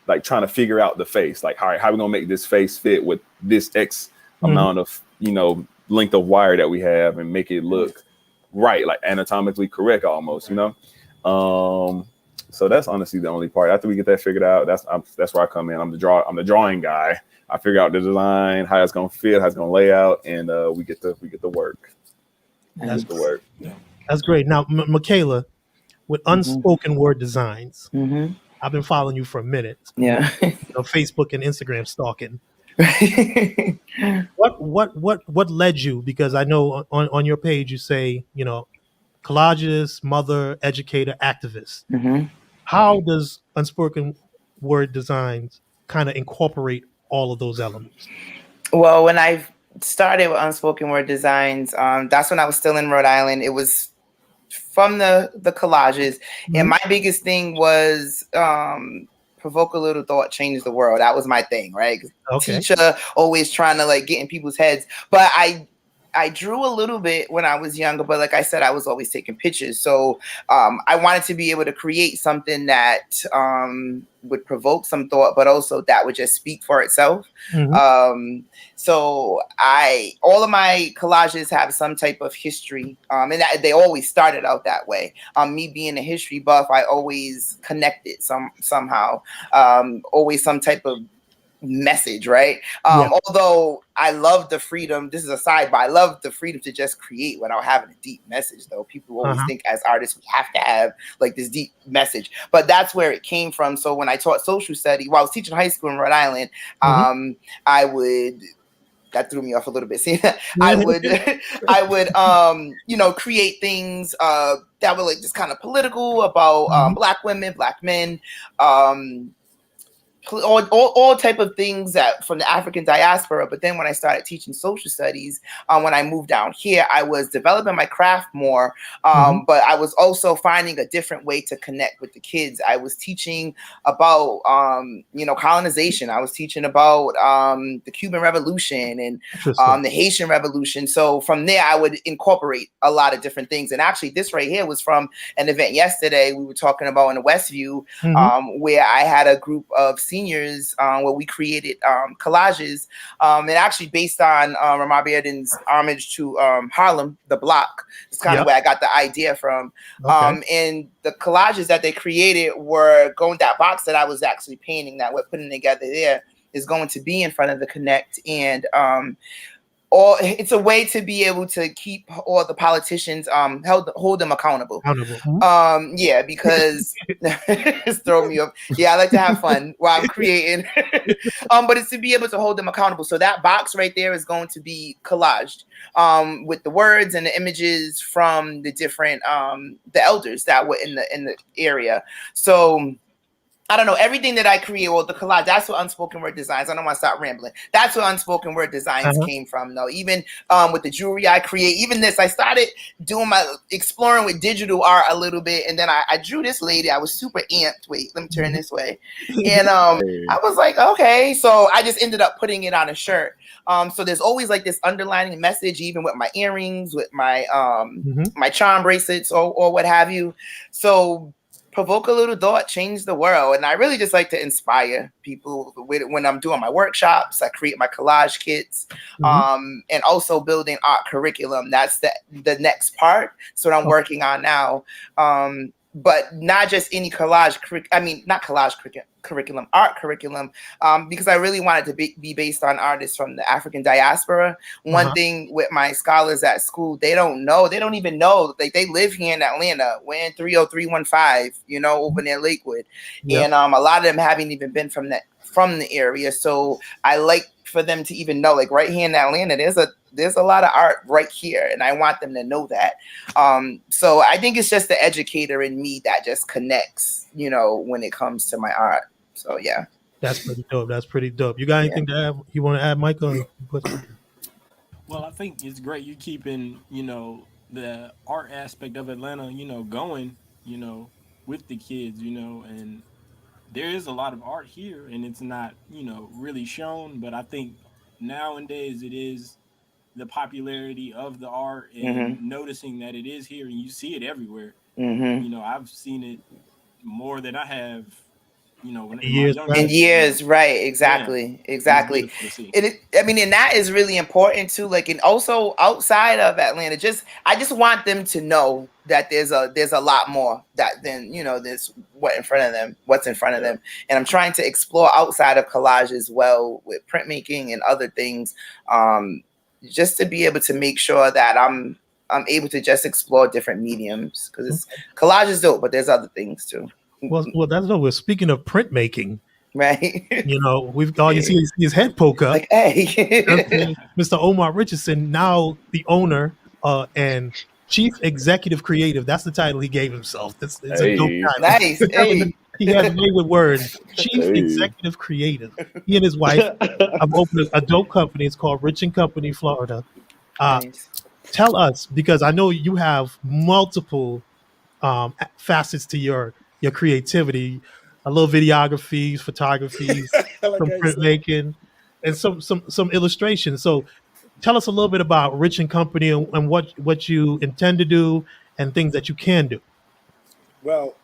like trying to figure out the face, like, all right, how are we gonna make this face fit with this X amount of, you know, length of wire that we have and make it look right, like anatomically correct almost, you know. So that's honestly the only part. After we get that figured out, that's where I come in. I'm the drawing guy. I figure out the design, how it's gonna fit, how it's gonna lay out, and we get the work. That's the work. That's great. Now, Michaela, with Unspoken Word Designs, I've been following you for a minute. Yeah. You know, Facebook and Instagram stalking. What led you? Because I know on your page you say, you know, collagist, mother, educator, activist. How does Unspoken Word Designs kind of incorporate all of those elements? Well, when I started with Unspoken Word Designs, that's when I was still in Rhode Island. It was from the collages, and my biggest thing was provoke a little thought, change the world. That was my thing, right? Teacher, always trying to like get in people's heads, but I drew a little bit when I was younger, but like I said, I was always taking pictures. So I wanted to be able to create something that would provoke some thought, but also that would just speak for itself. So all of my collages have some type of history, and they always started out that way. Me being a history buff, I always connected somehow, always some type of message, right? Although I love the freedom, this is a sidebar, I love the freedom to just create without having a deep message, though. People always think as artists we have to have like this deep message, but that's where it came from. So when I taught social study, while I was teaching high school in Rhode Island, that threw me off a little bit. See, I would you know, create things that were like just kind of political about Black women, Black men, all type of things that from the African diaspora. But then when I started teaching social studies, when I moved down here, I was developing my craft more, but I was also finding a different way to connect with the kids. I was teaching about you know, colonization. I was teaching about the Cuban Revolution and the Haitian Revolution. So from there I would incorporate a lot of different things. And actually this right here was from an event yesterday we were talking about in the Westview, where I had a group of seniors where we created collages, and actually based on Ramar Bearden's homage to Harlem, the block. It's kind of where I got the idea from. And the collages that they created were going, that box that I was actually painting that we're putting together there is going to be in front of the Connect. And it's a way to be able to keep all the politicians hold them accountable. Yeah, because it's throwing me up. Yeah, I like to have fun while I'm creating. But it's to be able to hold them accountable. So that box right there is going to be collaged with the words and the images from the different the elders that were in the area. So I don't know, everything that I create, well, the collage, that's what Unspoken Word Designs, I don't want to stop rambling. That's what Unspoken Word Designs came from, though. Even with the jewelry I create, even this, I started doing exploring with digital art a little bit. And then I drew this lady. I was super amped. Wait, let me turn this way. And I was like, okay. So I just ended up putting it on a shirt. So there's always like this underlining message, even with my earrings, with my my charm bracelets or what have you. So provoke a little thought, change the world. And I really just like to inspire people when I'm doing my workshops. I create my collage kits, and also building art curriculum. That's the next part. So what I'm working on now. But not just any collage, not collage curriculum, art curriculum, because I really wanted to be based on artists from the African diaspora. One thing with my scholars at school, they don't even know, like they live here in Atlanta. We're in 30315, you know, over near Lakewood. And a lot of them haven't even been from the area. So I like for them to even know, like right here in Atlanta, there's a lot of art right here, and I want them to know that. So I think it's just the educator in me that just connects, you know, when it comes to my art. So yeah, that's pretty dope. You got anything to add? You want to add, Michael? Well, I think it's great you keeping, you know, the art aspect of Atlanta, you know, going, you know, with the kids, you know, and there is a lot of art here and it's not, you know, really shown, but I think nowadays it is the popularity of the art and Mm-hmm. noticing that it is here and you see it everywhere. Mm-hmm. You know, I've seen it more than I have, you know, when in my Years younger back. In days. You know, years, right? yeah, Exactly, and it's exactly. beautiful to see. I mean, and that is really important too. Like, and also outside of Atlanta, I just want them to know that there's a lot more that than this what's in front of Yeah. them. And I'm trying to explore outside of collage as well with printmaking and other things, just to be able to make sure that I'm able to just explore different mediums because collage is dope, but there's other things too, Well, that's what we're speaking of printmaking. right? You know, we've all you see is his head poke up. Like, hey. Okay, Mr. Omar Richardson, now the owner and chief executive creative. That's the title he gave himself. It's a dope Hey, title. Nice. Hey. He has way with words. Chief hey. executive creative. He and his wife have opened a dope company. It's called Rich and Company Florida. Uh, Nice. Tell us, because I know you have multiple facets to your creativity. A little videography, photography, Like some I said. printmaking, and some illustrations. So tell us a little bit about Rich and Company and what you intend to do and things that you can do. Well,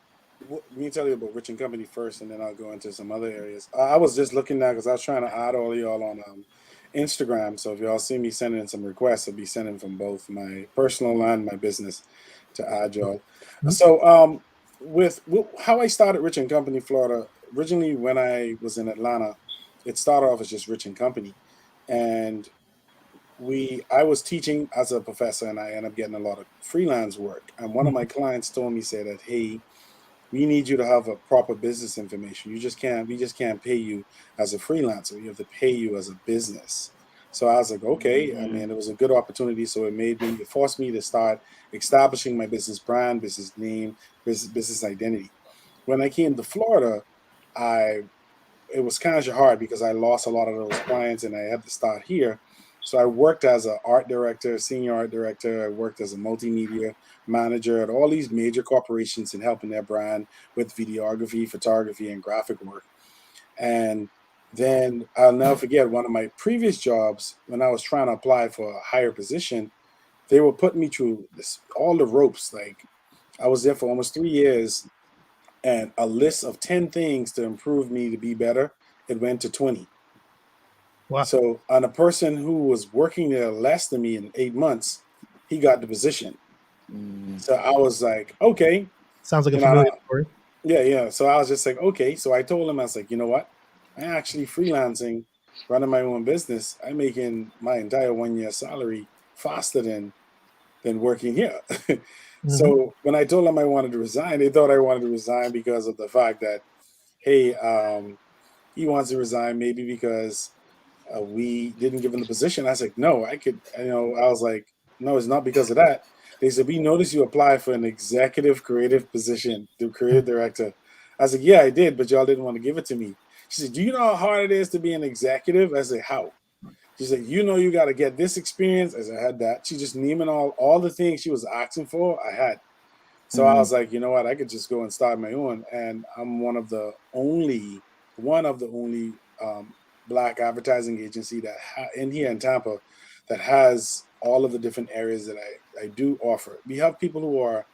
let me tell you about Rich and Company first, and then I'll go into some other areas. I was just looking now because I was trying to add all of y'all on Instagram. So if y'all see me sending in some requests, I'll be sending from both my personal and my business to add y'all. So with how I started Rich and Company Florida, originally when I was in Atlanta, it started off as just Rich and Company, and I was teaching as a professor, and I ended up getting a lot of freelance work. And one of my clients told me, said that, hey, we need you to have a proper business information. We just can't pay you as a freelancer. We have to pay you as a business. So I was like, okay. I mean, it was a good opportunity. So it forced me to start establishing my business brand, business name, business identity. When I came to Florida, I it was kind of hard because I lost a lot of those clients and I had to start here. So I worked as an art director, senior art director. I worked as a multimedia manager at all these major corporations and helping their brand with videography, photography, and graphic work. And then I'll never forget one of my previous jobs when I was trying to apply for a higher position. They were putting me through all the ropes. Like I was there for almost 3 years, and a list of 10 things to improve me to be better, it went to 20. Wow, So on a person who was working there less than me in 8 months, he got the position. So I was like, okay, sounds like a you know, familiar story. yeah. So I was just like, okay. So I told him, I was like, you know what? I'm actually freelancing, running my own business. I'm making my entire 1 year salary faster than working here. Hmm. So when I told them I wanted to resign, they thought I wanted to resign because of the fact that, hey, he wants to resign maybe because we didn't give him the position. I was like, no, I could, I was like, no, it's not because of that. They said, we noticed you apply for an executive creative position, the creative director. I was like, yeah, I did, but y'all didn't want to give it to me. She said, do you know how hard it is to be an executive? I said, how? She said, you got to get this experience. As I had that. She just naming all the things she was asking for, I had. So I was like, you know what? I could just go and start my own. And I'm one of the only black advertising agency that in here in Tampa that has all of the different areas that I do offer. We have people who are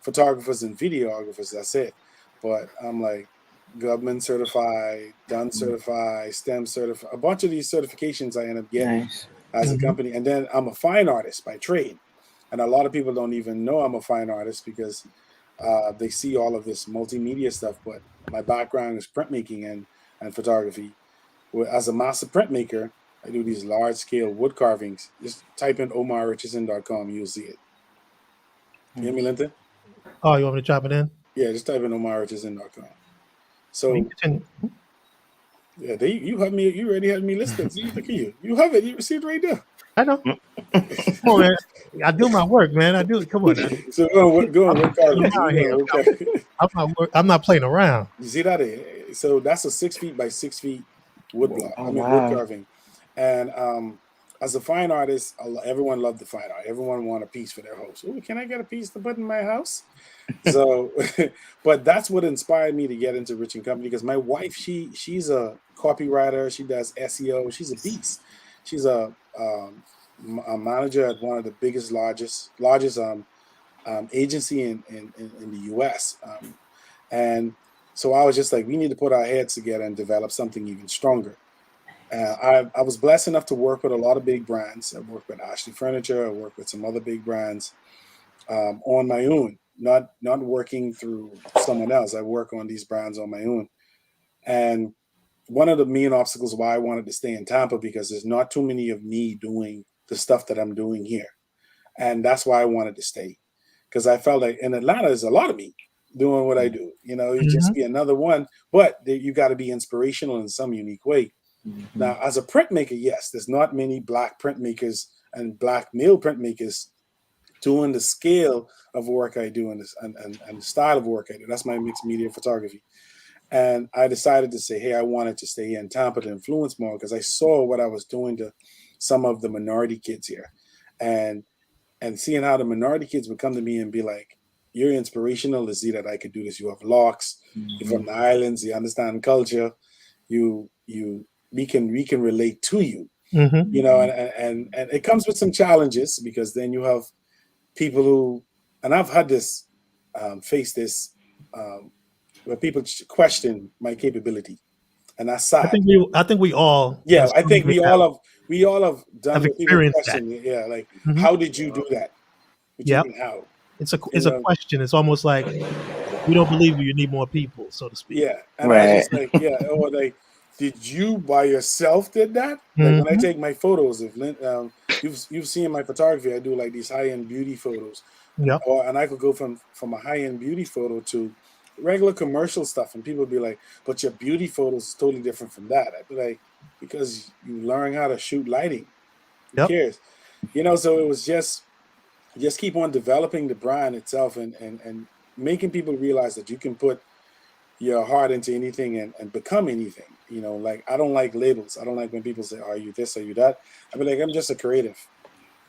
photographers and videographers. That's it. But I'm like government certified, done certified, STEM certified. A bunch of these certifications I end up getting Nice. as a Hmm. company. And then I'm a fine artist by trade. And a lot of people don't even know I'm a fine artist because they see all of this multimedia stuff. But my background is printmaking and photography. As a master printmaker, I do these large scale wood carvings. Just type in omarrichardson.com, you'll see it. You hear me, Linton? Oh, you want me to chop it in? Yeah, just type in omarrichardson.com. We So continue. yeah, you already had me listed. See, look at you. You have it. You see it right there. I know. Come on, man. I do my work, man. I do it. Come on. So go on I'm wood not playing carvings. around here. I'm not playing around. You see that? So that's a 6 feet by 6 feet wood block. Oh I mean wood wow. carving, and as a fine artist, everyone loved the fine art. Everyone want a piece for their house. Oh, can I get a piece to put in my house? So, but that's what inspired me to get into Rich and Company, because my wife, she's a copywriter. She does SEO. She's a beast. She's a manager at one of the biggest, largest agency in the U.S. And so I was just like, we need to put our heads together and develop something even stronger. I was blessed enough to work with a lot of big brands. I worked with Ashley Furniture. I worked with some other big brands on my own, not working through someone else. I work on these brands on my own. And one of the main obstacles why I wanted to stay in Tampa, because there's not too many of me doing the stuff that I'm doing here. And that's why I wanted to stay, because I felt like in Atlanta, there's a lot of me doing what I do. You know, you just be another one, but you got to be inspirational in some unique way. Now, as a printmaker, yes, there's not many Black printmakers and Black male printmakers doing the scale of work I do and the style of work I do. That's my mixed media photography. And I decided to say, hey, I wanted to stay here in Tampa to influence more, because I saw what I was doing to some of the minority kids here. And seeing how the minority kids would come to me and be like, you're inspirational to see that I could do this. You have locks, you're from the islands, you understand culture, we can relate to you. You know, and it comes with some challenges, because then you have people who, and I've had this face this where people question my capability, and that's sad. I think we all. Yeah, I think we all have done what people experienced question. Yeah, like how did you do that? Yeah, how? It's a question. It's almost like, we don't believe you need more people, so to speak. Yeah, and I was just like, yeah, or like, did you by yourself did that? Like when I take my photos, if you've seen my photography, I do like these high-end beauty photos. Yeah. And I could go from a high-end beauty photo to regular commercial stuff, and people would be like, but your beauty photos is totally different from that. I'd be like, because you learn how to shoot lighting. Who cares? You know, so it was just keep on developing the brand itself and making people realize that you can put your heart into anything and become anything. You know, like, I don't like labels. I don't like when people say, are you this, are you that? I'd be like, I'm just a creative,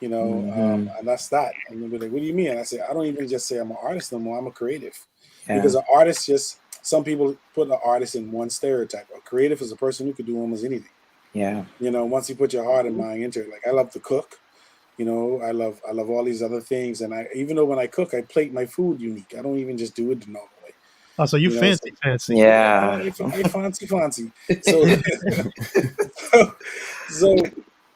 you know, and that's that. And they'll be like, what do you mean? And I say, I don't even just say I'm an artist no more. I'm a creative. Because an artist, some people put an artist in one stereotype. A creative is a person who could do almost anything. Yeah. You know, once you put your heart and mind into it, like, I love to cook. You know, I love all these other things. And even though when I cook, I plate my food unique. I don't even just do it the normal way. Oh, so you fancy. Yeah. I fancy.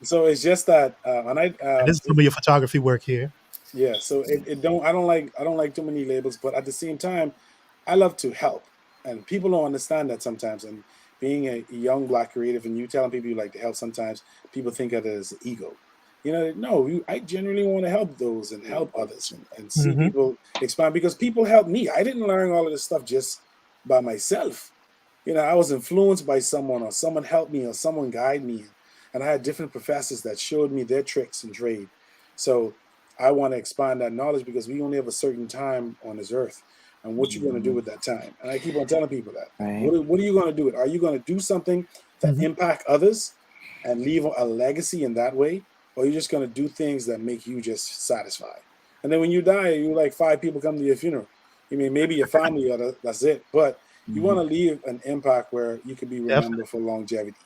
So it's just that, and this is some of your photography work here. Yeah. So I don't like too many labels, but at the same time, I love to help, and people don't understand that sometimes. And being a young Black creative, and you telling people you like to help, sometimes people think of it as ego. You know, no, I genuinely want to help those and help others and see people expand, because people help me. I didn't learn all of this stuff just by myself. You know, I was influenced by someone, or someone helped me, or someone guided me. And I had different professors that showed me their tricks and trade. So I want to expand that knowledge, because we only have a certain time on this earth. And what you're going to do with that time. And I keep on telling people that. Right. What are you going to do? Are you going to do something that impact others and leave a legacy in that way? Or you're just going to do things that make you just satisfied? And then when you die, you like 5 people come to your funeral. I mean, maybe your family, or that's it. But you want to leave an impact where you can be remembered for longevity.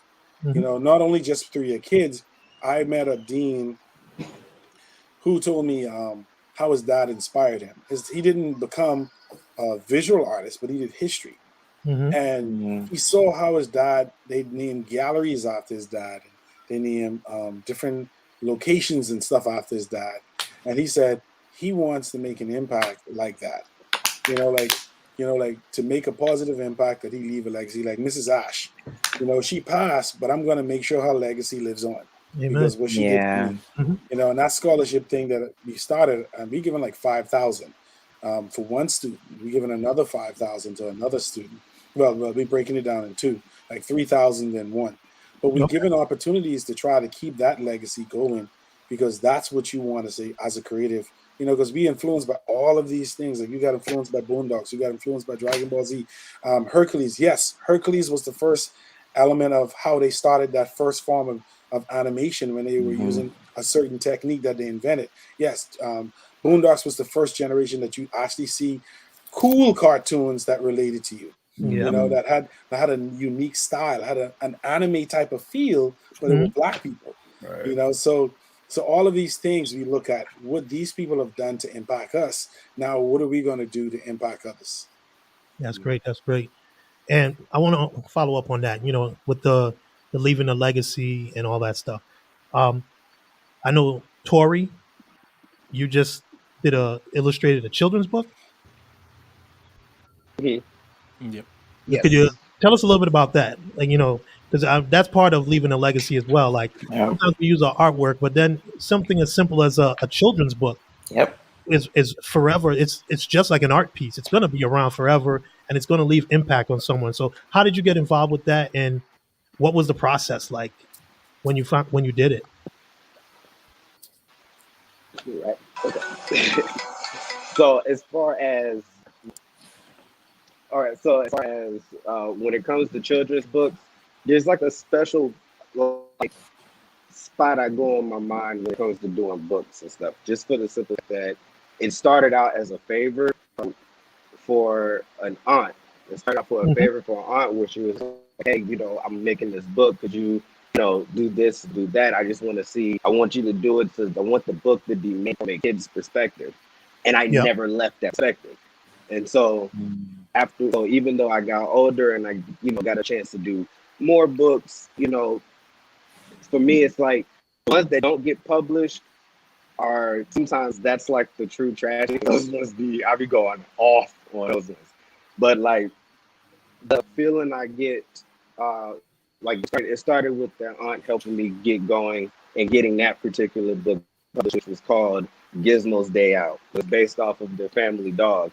You know, not only just through your kids. I met a dean who told me how his dad inspired him. He didn't become a visual artist, but he did history. And he saw how his dad, they named galleries after his dad. They named different locations and stuff after his dad. And he said he wants to make an impact like that. Like to make a positive impact, that he leave a legacy. Like Mrs. Ash, you know, she passed, but I'm going to make sure her legacy lives on. Amen. Because what she did for me, you know, and that scholarship thing that we started, we given like 5,000 for one student. We given another 5,000 to another student. Well, we're breaking it down in 2, like 3,000 in one. But we're given opportunities to try to keep that legacy going, because that's what you want to say as a creative. You know, because we influenced by all of these things. Like, you got influenced by Boondocks, you got influenced by Dragon Ball Z, Hercules. Yes, Hercules was the first element of how they started that first form of of animation when they were using a certain technique that they invented. Yes, Boondocks was the first generation that you actually see cool cartoons that related to you. Yeah. You know, that had a unique style, had an anime type of feel, but it were black people. Right. You know, so all of these things we look at what these people have done to impact us. Now, what are we going to do to impact others? That's great. That's great. And I want to follow up on that, with the leaving a legacy and all that stuff. I know, Tori, you just illustrated a children's book. Mhm. Yep. Could you Yes. tell us a little bit about that? Like, because that's part of leaving a legacy as well. Like, Yeah. sometimes we use our artwork, but then something as simple as a children's book Yep. is forever. It's just like an art piece. It's going to be around forever, and it's going to leave impact on someone. So, how did you get involved with that, and what was the process like when you did it? Right. Okay. So as far as all right, so as far as when it comes to children's books, there's like a special like spot I go in my mind when it comes to doing books and stuff. Just for the simple fact that it started out as a favor for an aunt. It started out for a Mhm. favor for an aunt where she was like, hey, I'm making this book. Could you, do this, do that? I just want to see, I want you to do it. I want the book to be made from a kid's perspective. And I Yeah. never left that perspective. And so so even though I got older and I, got a chance to do more books, for me, it's like ones that don't get published are sometimes that's like the true tragedy. Those ones I be going off on those ones. But like the feeling I get, like it started with their aunt helping me get going and getting that particular book published, which was called Gizmo's Day Out. It was based off of their family dog.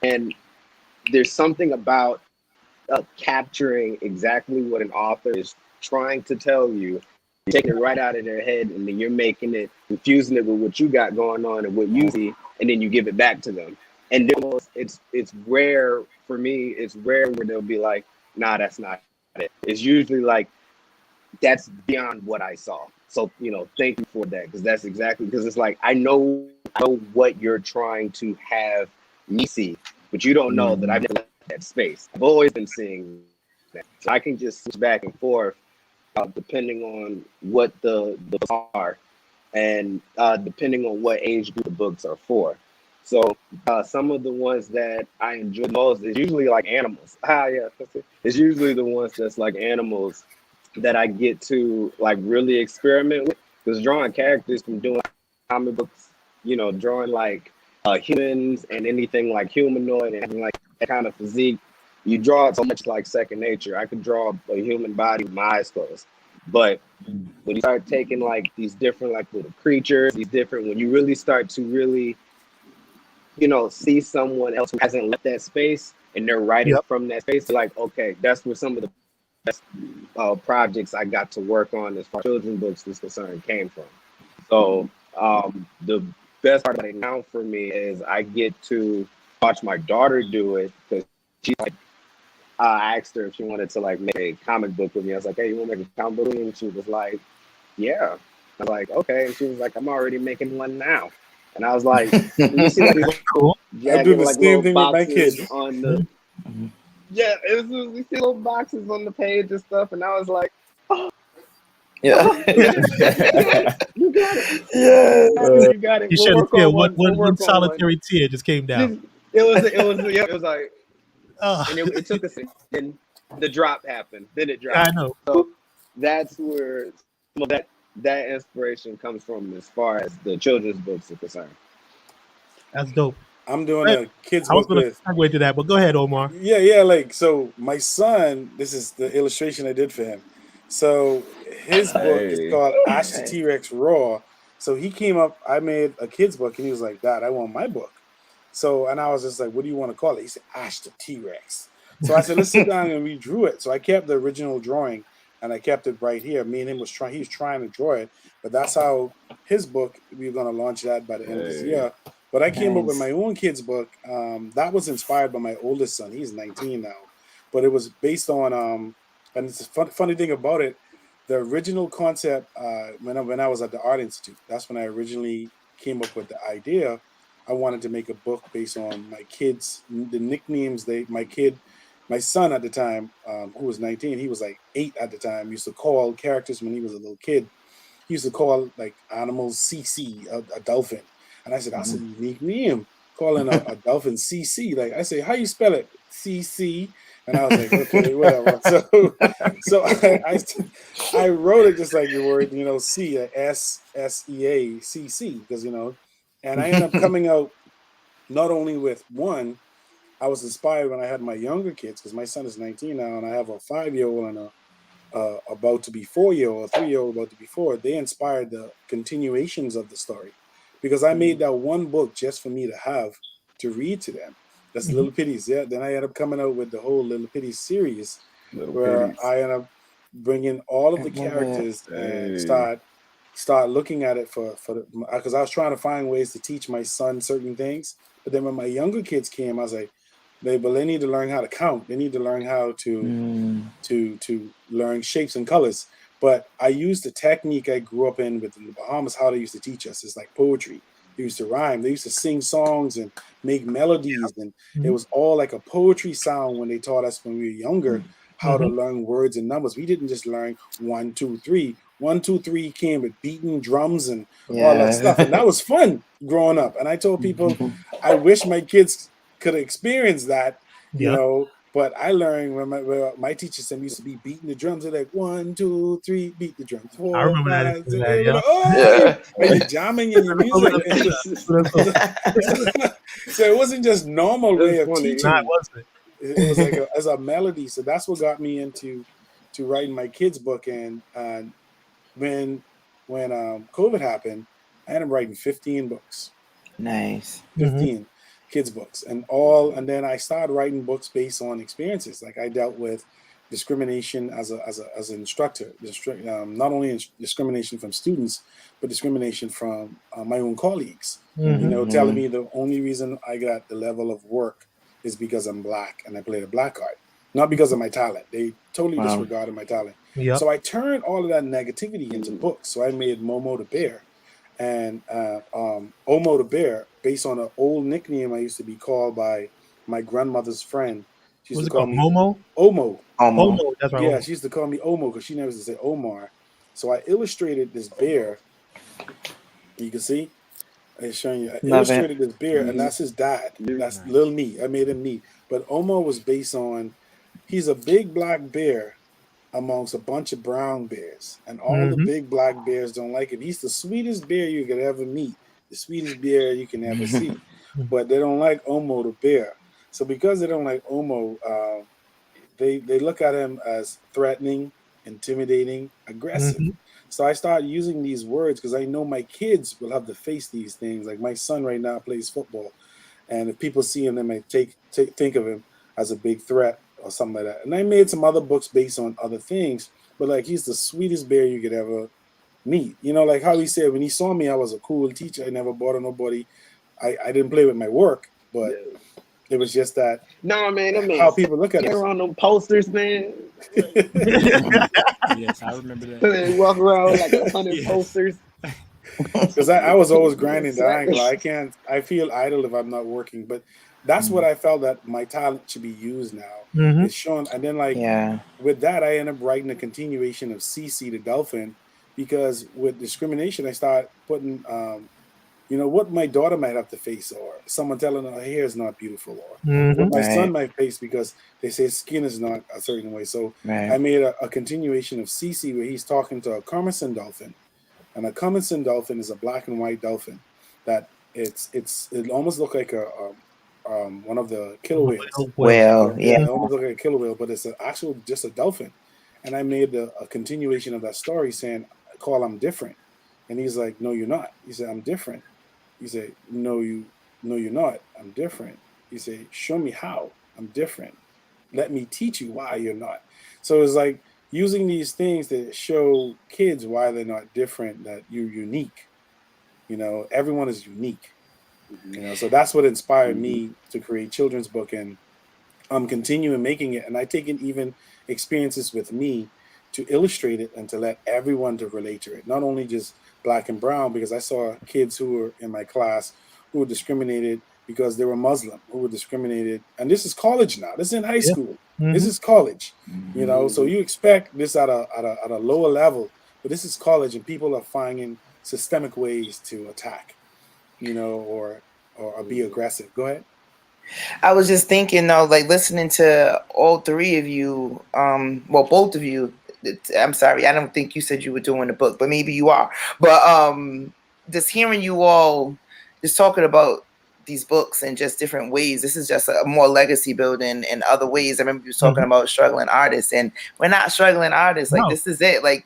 And there's something about capturing exactly what an author is trying to tell you. You're taking it right out of their head, and then you're making it, infusing it with what you got going on and what you see, and then you give it back to them. And it's rare for me. It's rare where they'll be like, "Nah, that's not it." It's usually like, "That's beyond what I saw." So thank you for that, because that's exactly, because it's like I know what you're trying to have me see, but you don't know that I've never left that space. I've always been seeing that, so I can just switch back and forth depending on what the books are, and depending on what age group the books are for. So some of the ones that I enjoy most is usually like animals. Yeah, it's usually the ones that's like animals that I get to like really experiment with. Because drawing characters from doing comic books, drawing like humans and anything like humanoid and having like that kind of physique, you draw it so much like second nature. I could draw a human body with my eyes closed. But when you start taking like these different like little creatures, when you really start to really, see someone else who hasn't left that space and they're writing Yep. from that space, like, okay, that's where some of the best projects I got to work on as far as children's books was concerned came from. So the best part about it now for me is I get to watch my daughter do it, because she like, I asked her if she wanted to like make a comic book with me. I was like, hey, you want to make a comic book with me? And she was like, yeah. I was like, okay. And she was like, I'm already making one now. And I was like, you see like these Cool. I do jagged the like same little thing with my boxes kids. on the you see little boxes on the page and stuff, and I was like, oh, Yeah. you got it. Yes. You got it. You We'll shed a work tear. on one. We'll One work on one. solitary tear just came down. It was like, and Oh, it took a second. Then the drop happened. Then it I dropped. know. So that's where some of that inspiration comes from as far as the children's books are concerned. That's dope. I'm doing Hey, a kids I was book going to with segue to that, but go ahead, Omar. yeah, like so my son, this is the illustration I did for him. So his book is Hey. called Ash the T-Rex Raw. So he came up, I made a kid's book and he was like, Dad, I want my book. So and I was just like, what do you want to call it? He said, Ash the T-Rex. So I said, let's sit down, and we drew it. So I kept the original drawing and I kept it right here. Me and him he was trying to draw it, but that's how his book, we are gonna launch that by the end of this year. But I came up with my own kid's book. That was inspired by my oldest son. He's 19 now, but it was based on and it's a funny thing about it. the original concept when I was at the Art Institute. That's when I originally came up with the idea. I wanted to make a book based on my kids, the nicknames my son at the time, who was 19, he was like 8 at the time, used to call characters when he was a little kid. He used to call like animals CC, a dolphin. And I said, that's a unique name, calling a dolphin CC. Like I say, how you spell it? CC. And I was like, okay, whatever. So I wrote it just like your word, C, SEA, CC, because and I ended up coming out not only with one. I was inspired when I had my younger kids, because my son is 19 now, and I have a 5-year-old and a about to be 4-year-old, 3-year-old about to be 4. They inspired the continuations of the story, because I made that one book just for me to have to read to them. That's Little Pitties. Yeah. Then I ended up coming out with the whole Little Pitties series, Little where Pitties. I ended up bringing all of I the love it. characters and Hey. start looking at it because I was trying to find ways to teach my son certain things. But then when my younger kids came, I was like, they need to learn how to count. They need to learn how to Mm. learn shapes and colors. But I used the technique I grew up in the Bahamas, how they used to teach us. It's like poetry. They used to rhyme. They used to sing songs and make melodies. And it was all like a poetry sound when they taught us when we were younger how to learn words and numbers. We didn't just learn 1, 2, 3. 1, 2, 3 came with beating drums and all that stuff. And that was fun growing up. And I told people, I wish my kids could experience that, but I learned when my teachers used to be beating the drums. They're like 1, 2, 3, beat the drums. I 4, remember 5, 6. that. Yeah. Like, oh, and you're jamming in your music. So it wasn't just normal way of funny. teaching. Nah, it wasn't. It was like as a melody. So that's what got me into writing my kids' book. And when COVID happened, I ended up writing 15 books. Nice. 15 kids books and then I started writing books based on experiences. Like I dealt with discrimination as an instructor, not only discrimination from students, but discrimination from my own colleagues, telling me the only reason I got the level of work is because I'm Black and I played a Black card, not because of my talent. They totally disregarded my talent. Yep. So I turned all of that negativity into books. So I made Momo the Bear and Omo the Bear, based on an old nickname I used to be called by my grandmother's friend. She used Was to it call called me Momo? Omo. Omo, that's right. Yeah, Omo. she used to call me Omo because she never used to say Omar. So I illustrated this bear. You can see, I'm showing you. I illustrated this bear, and that's his dad. That's Lil Me. I made him neat. But Omo was based on, he's a big black bear amongst a bunch of brown bears, and all the big black bears don't like him. He's the sweetest bear you could ever meet, the sweetest bear you can ever see, but they don't like Omo the bear. So because they don't like Omo, they look at him as threatening, intimidating, aggressive. So I started using these words because I know my kids will have to face these things. Like my son right now plays football, and if people see him, they might think of him as a big threat or something like that. And I made some other books based on other things, but like he's the sweetest bear you could ever meet. Like how he said when he saw me, I was a cool teacher. I never bothered nobody. I didn't play with my work, but it was just that. Nah, man, that how man people look at us. around them posters, man. Yes, I remember that. They walk around with like 100 posters. Because I was always grinding the angle. I feel idle if I'm not working, but that's what I felt that my talent should be used now. It's shown. And then with that, I end up writing a continuation of CC the Dolphin, because with discrimination, I start putting, what my daughter might have to face, or someone telling her hair is not beautiful, or what my son might face because they say skin is not a certain way. So I made a continuation of CC where he's talking to a Carmison dolphin. And a Carmison dolphin is a black and white dolphin that it almost look like one of the killer whales. It almost look like a killer whale, but it's just a dolphin. And I made a continuation of that story saying, "Call, I'm different," and he's like, "No, you're not." He said, "I'm different." He said, "No, you're not. I'm different." He said, "Show me how. I'm different. Let me teach you why you're not." So it's like using these things to show kids why they're not different, that you're unique. Everyone is unique. So that's what inspired me to create children's book, and I'm continuing making it. And I take in even experiences with me to illustrate it and to let everyone to relate to it, not only just black and brown, because I saw kids who were in my class who were discriminated because they were Muslim, who were discriminated. And this is college now. This is in high school. This is college, you know. So you expect this at a lower level, but this is college, and people are finding systemic ways to attack, you know, or be aggressive. Go ahead. I was just thinking though, like listening to all three of you, well, both of you. I'm sorry, I don't think you said you were doing the book, but maybe you are. But just hearing you all just talking about these books in just different ways, this is just a more legacy building in other ways. I remember you talking about struggling artists, and we're not struggling artists. Like this is it. Like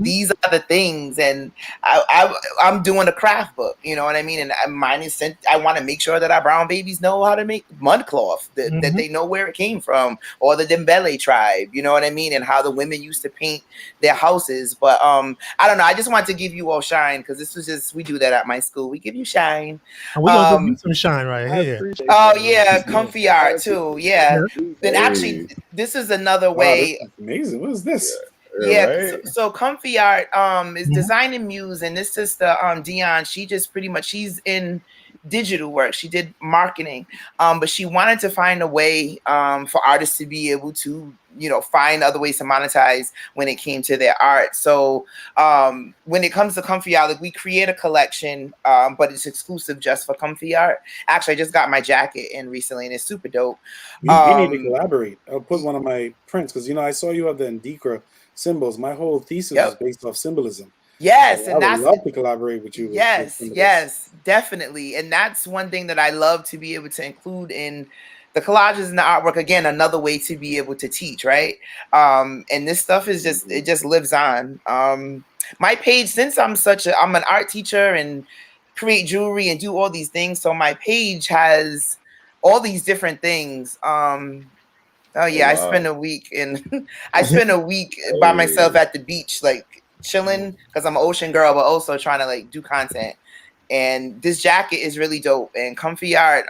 these are the things, and I'm doing a craft book. You know what I mean? And mine is sent. I want to make sure that our brown babies know how to make mud cloth, that they know where it came from, or the Dembele tribe. You know what I mean? And how the women used to paint their houses. But I don't know. I just want to give you all shine, because this was just, we do that at my school. We give you shine. And we're gonna give you some shine right here. Oh yeah, comfy art too. Yeah. Then actually, this is another way. This is amazing. What is this? Yeah, right. So comfy art is Design and Muse, and this sister Dion, she just pretty much, she's in digital work. She did marketing, but she wanted to find a way for artists to be able to, you know, find other ways to monetize when it came to their art. So when it comes to comfy art, like we create a collection, but it's exclusive just for comfy art. Actually, I just got my jacket in recently, and it's super dope. We need to collaborate. I'll put one of my prints, because, you know, I saw you have the Indikra symbols. My whole thesis is based off symbolism. Yes, so and I would love to collaborate with you. Yes, definitely. And that's one thing that I love to be able to include in the collages and the artwork. Again, another way to be able to teach, right? And this stuff is just, it just lives on. My page, since I'm an art teacher and create jewelry and do all these things, so my page has all these different things. Oh yeah, I spend a week by myself at the beach, like chilling, because I'm an ocean girl, but also trying to like do content. And this jacket is really dope, and comfy art.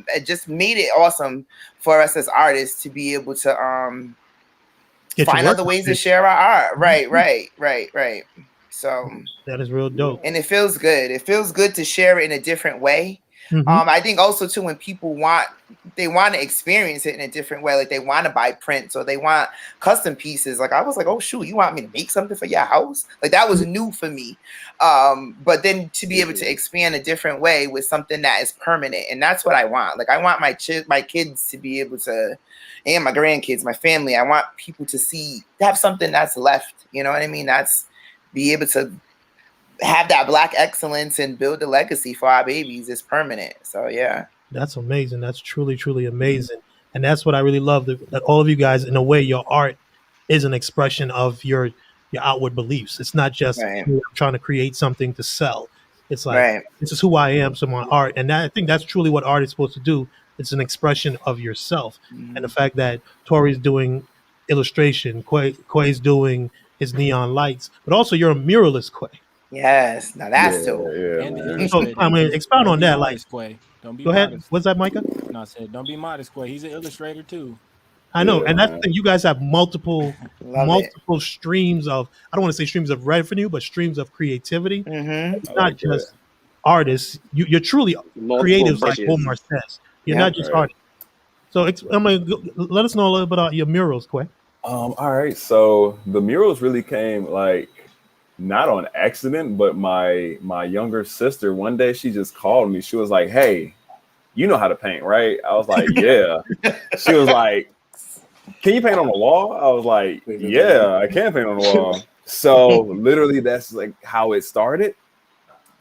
It just made it awesome for us as artists to be able to find other ways to share our art. Right. So that is real dope, and it feels good. It feels good to share it in a different way. I think also too, when people want to experience it in a different way, like they want to buy prints or they want custom pieces. Like I was like, oh shoot, you want me to make something for your house? Like that was new for me. But then to be able to expand a different way with something that is permanent, and that's what I want. Like I want my kids to be able to, and my grandkids, my family. I want people to have something that's left. You know what I mean? That's be able to have that Black excellence and build a legacy for our babies is permanent. So yeah, that's amazing. That's truly amazing. And that's what I really love, that all of you guys, in a way, your art is an expression of your outward beliefs. It's not just trying to create something to sell. It's like, this is who I am, so my art. And I think that's truly what art is supposed to do. It's an expression of yourself. And the fact that Tori's doing illustration, Quay's doing his neon lights, but also you're a muralist, Quay. Yes, now that's dope. So, I mean, expound on that. Like, Quay. Don't be go modest. ahead. What's that, Micah? No, I said, don't be modest, Quay. He's an illustrator too. I know, and that's the thing. You guys have multiple streams of, I don't want to say streams of revenue, but streams of creativity. It's not just artists. You're truly creatives, like Omar says. You're not just artists. So let us know a little bit about your murals, Quay. All right. So the murals really came like not on accident, but my younger sister, one day she just called me. She was like, hey, you know how to paint, right? I was like, yeah. She was like, can you paint on the wall? I was like, yeah, I can paint on the wall. So literally that's like how it started.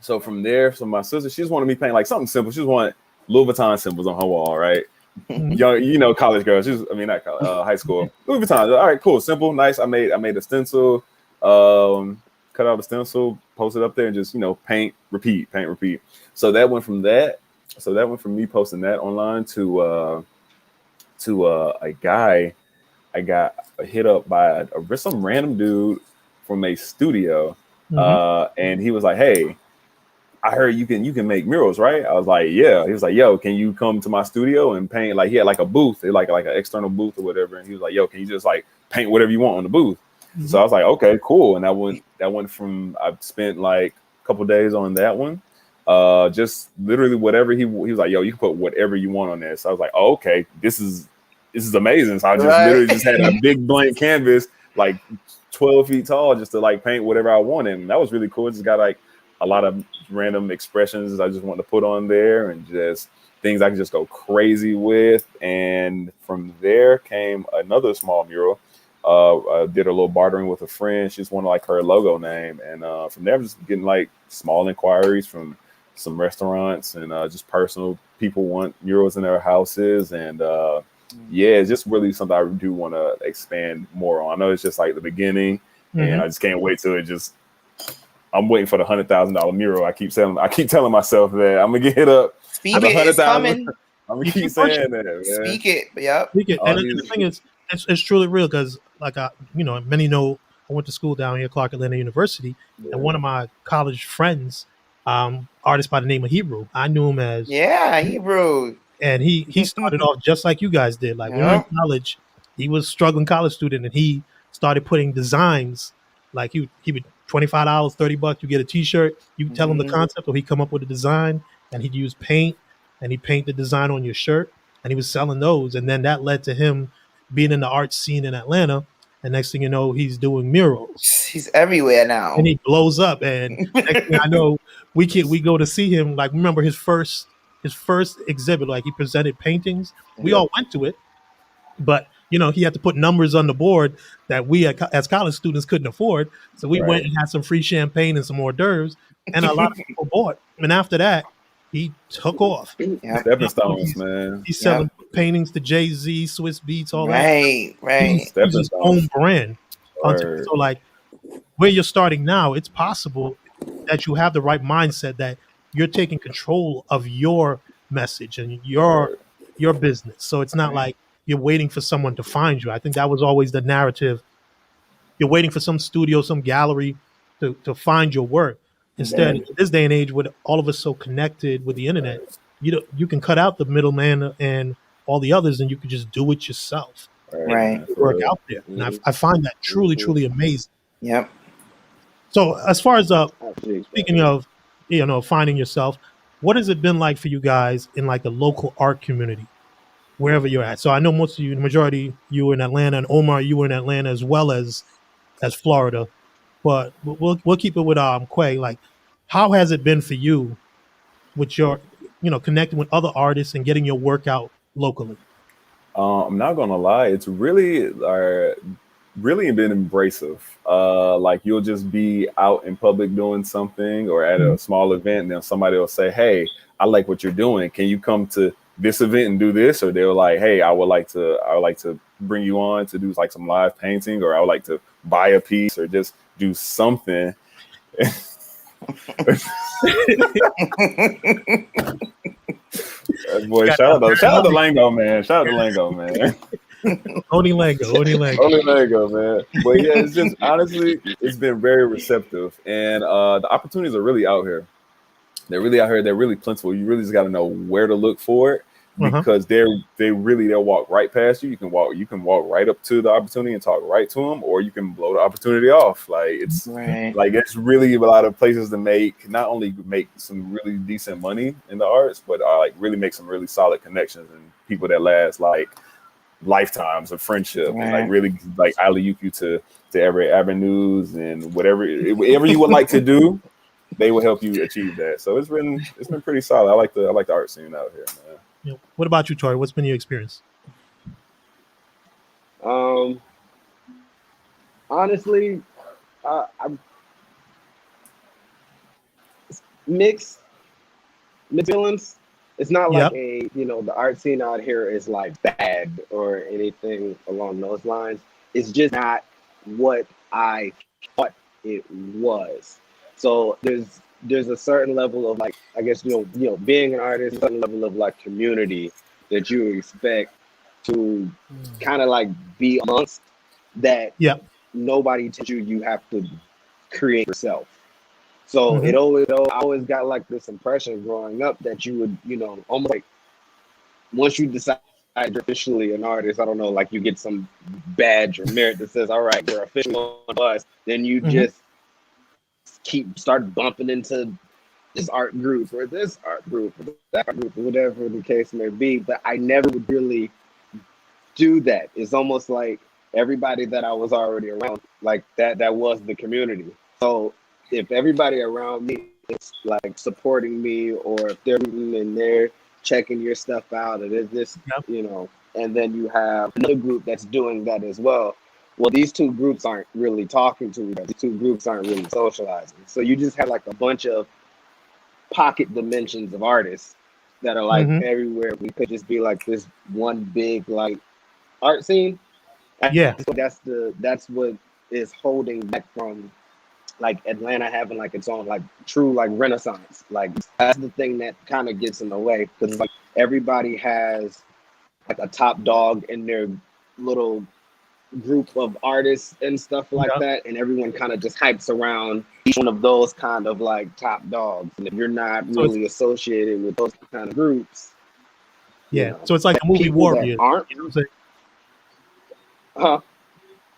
So from there, so my sister, she just wanted me to paint like something simple. She just wanted Louis Vuitton symbols on her wall, right? Young, you know, college girl. Not college, high school. Louis Vuitton. All right, cool, simple, nice. I made a stencil, cut out a stencil, post it up there, and just, you know, paint, repeat. So that went from that. So that went from me posting that online to a guy. I got hit up by some random dude from a studio, and he was like, "Hey, I heard you can make murals, right?" I was like, "Yeah." He was like, "Yo, can you come to my studio and paint?" Like he had like a booth, like an external booth or whatever, and he was like, "Yo, can you just like paint whatever you want on the booth?" So I was like, okay, cool. And that went from, I spent like a couple days on that one. Just literally whatever he was like, yo, you can put whatever you want on there. So I was like, oh, okay, this is amazing. So I just literally just had a big blank canvas, like 12 feet tall, just to like paint whatever I wanted. And that was really cool. It just got like a lot of random expressions I just wanted to put on there, and just things I could just go crazy with. And from there came another small mural. I did a little bartering with a friend. She just wanted like her logo name. And from there, I'm just getting like small inquiries from some restaurants, and just personal people want murals in their houses. And yeah, it's just really something I do want to expand more on. I know it's just like the beginning, and I just can't wait till it just, I'm waiting for the $100,000 mural. I keep telling myself that I'm gonna get hit up. Speak it, it's coming. I'm gonna keep saying that, man. Speak it, yep. Speak it. And the thing is, it's truly real, because like many know, I went to school down here, Clark Atlanta University, and one of my college friends, artist by the name of Hebrew, I knew him as Hebrew, and he started off just like you guys did. Like when we were in college, he was a struggling college student, and he started putting designs. Like he would $25, $30, you get a T-shirt. You tell him the concept, or he come up with a design, and he'd use paint, and he'd paint the design on your shirt, and he was selling those. And then that led to him being in the art scene in Atlanta. And next thing you know, he's doing murals. He's everywhere now, and he blows up. And next thing I know, we go to see him. Like, remember his first exhibit? Like, he presented paintings. We all went to it, but he had to put numbers on the board that we as college students couldn't afford. So we went and had some free champagne and some hors d'oeuvres, and a lot of people bought. And after that, he took off. Stepping stones, man. He's selling paintings to Jay-Z, Swiss Beats, all that. Right. He's his own brand. So, like, where you're starting now, it's possible that you have the right mindset, that you're taking control of your message and your business. So it's not like you're waiting for someone to find you. I think that was always the narrative. You're waiting for some studio, some gallery to find your work. Instead, in this day and age, with all of us so connected with the internet, you can cut out the middleman and all the others, and you can just do it yourself. Work out there. And I find that truly, truly amazing. Yep. So as far as speaking of, finding yourself, what has it been like for you guys in like the local art community, wherever you're at? So I know most of you, the majority, you were in Atlanta, and Omar, you were in Atlanta as well as Florida. But we'll keep it with Quay. Like, how has it been for you with your, connecting with other artists and getting your work out locally? I'm not gonna lie, it's really been embracive. Like, you'll just be out in public doing something, or at a small event, and then somebody will say, "Hey, I like what you're doing. Can you come to this event and do this?" Or they're like, "Hey, I would like to bring you on to do like some live painting, or I would like to buy a piece, or just do something." Boy, shout out to Lango, man. Shout out to Lango, man. Only Lango, man. But yeah, it's just, honestly, it's been very receptive, and the opportunities are really out here. They're really out here. They're really plentiful. You really just got to know where to look for it, because they'll walk right past you. You can walk right up to the opportunity and talk right to them, or you can blow the opportunity off. Like, it's like, it's really a lot of places to not only make some really decent money in the arts, but like really make some really solid connections and people that last like lifetimes of friendship, and like really like alley-oop you to every avenues, and whatever you would like to do, they will help you achieve that. So it's been pretty solid. I like the art scene out here, man. What about you, Tori? What's been your experience? Honestly, I'm mixed feelings. It's not like the art scene out here is like bad or anything along those lines. It's just not what I thought it was. So there's a certain level of, like, I guess, being an artist, a certain level of like community that you expect to kind of like be amongst that. Nobody tells you have to create yourself. So I always got like this impression growing up that you would, almost like, once you decide you're officially an artist. I don't know, like you get some badge or merit that says, all right, you're officially on the bus. Then you just start bumping into this art group or this art group or that art group, or whatever the case may be. But I never would really do that. It's almost like everybody that I was already around, like that was the community. So if everybody around me is like supporting me, or if they're in there checking your stuff out, and there's this, you know, and then you have another group that's doing that as well. Well, these two groups aren't really talking to each other. These two groups aren't really socializing. So you just have like a bunch of pocket dimensions of artists that are like everywhere. We could just be like this one big like art scene. Yeah. So that's what is holding back from like Atlanta having like its own like true like renaissance. Like that's the thing that kind of gets in the way, because like everybody has like a top dog in their little group of artists and stuff like that, and everyone kind of just hypes around each one of those kind of like top dogs. And if you're not really associated with those kind of groups, you know, so it's like the movie Warriors. Aren't, you know what I'm saying?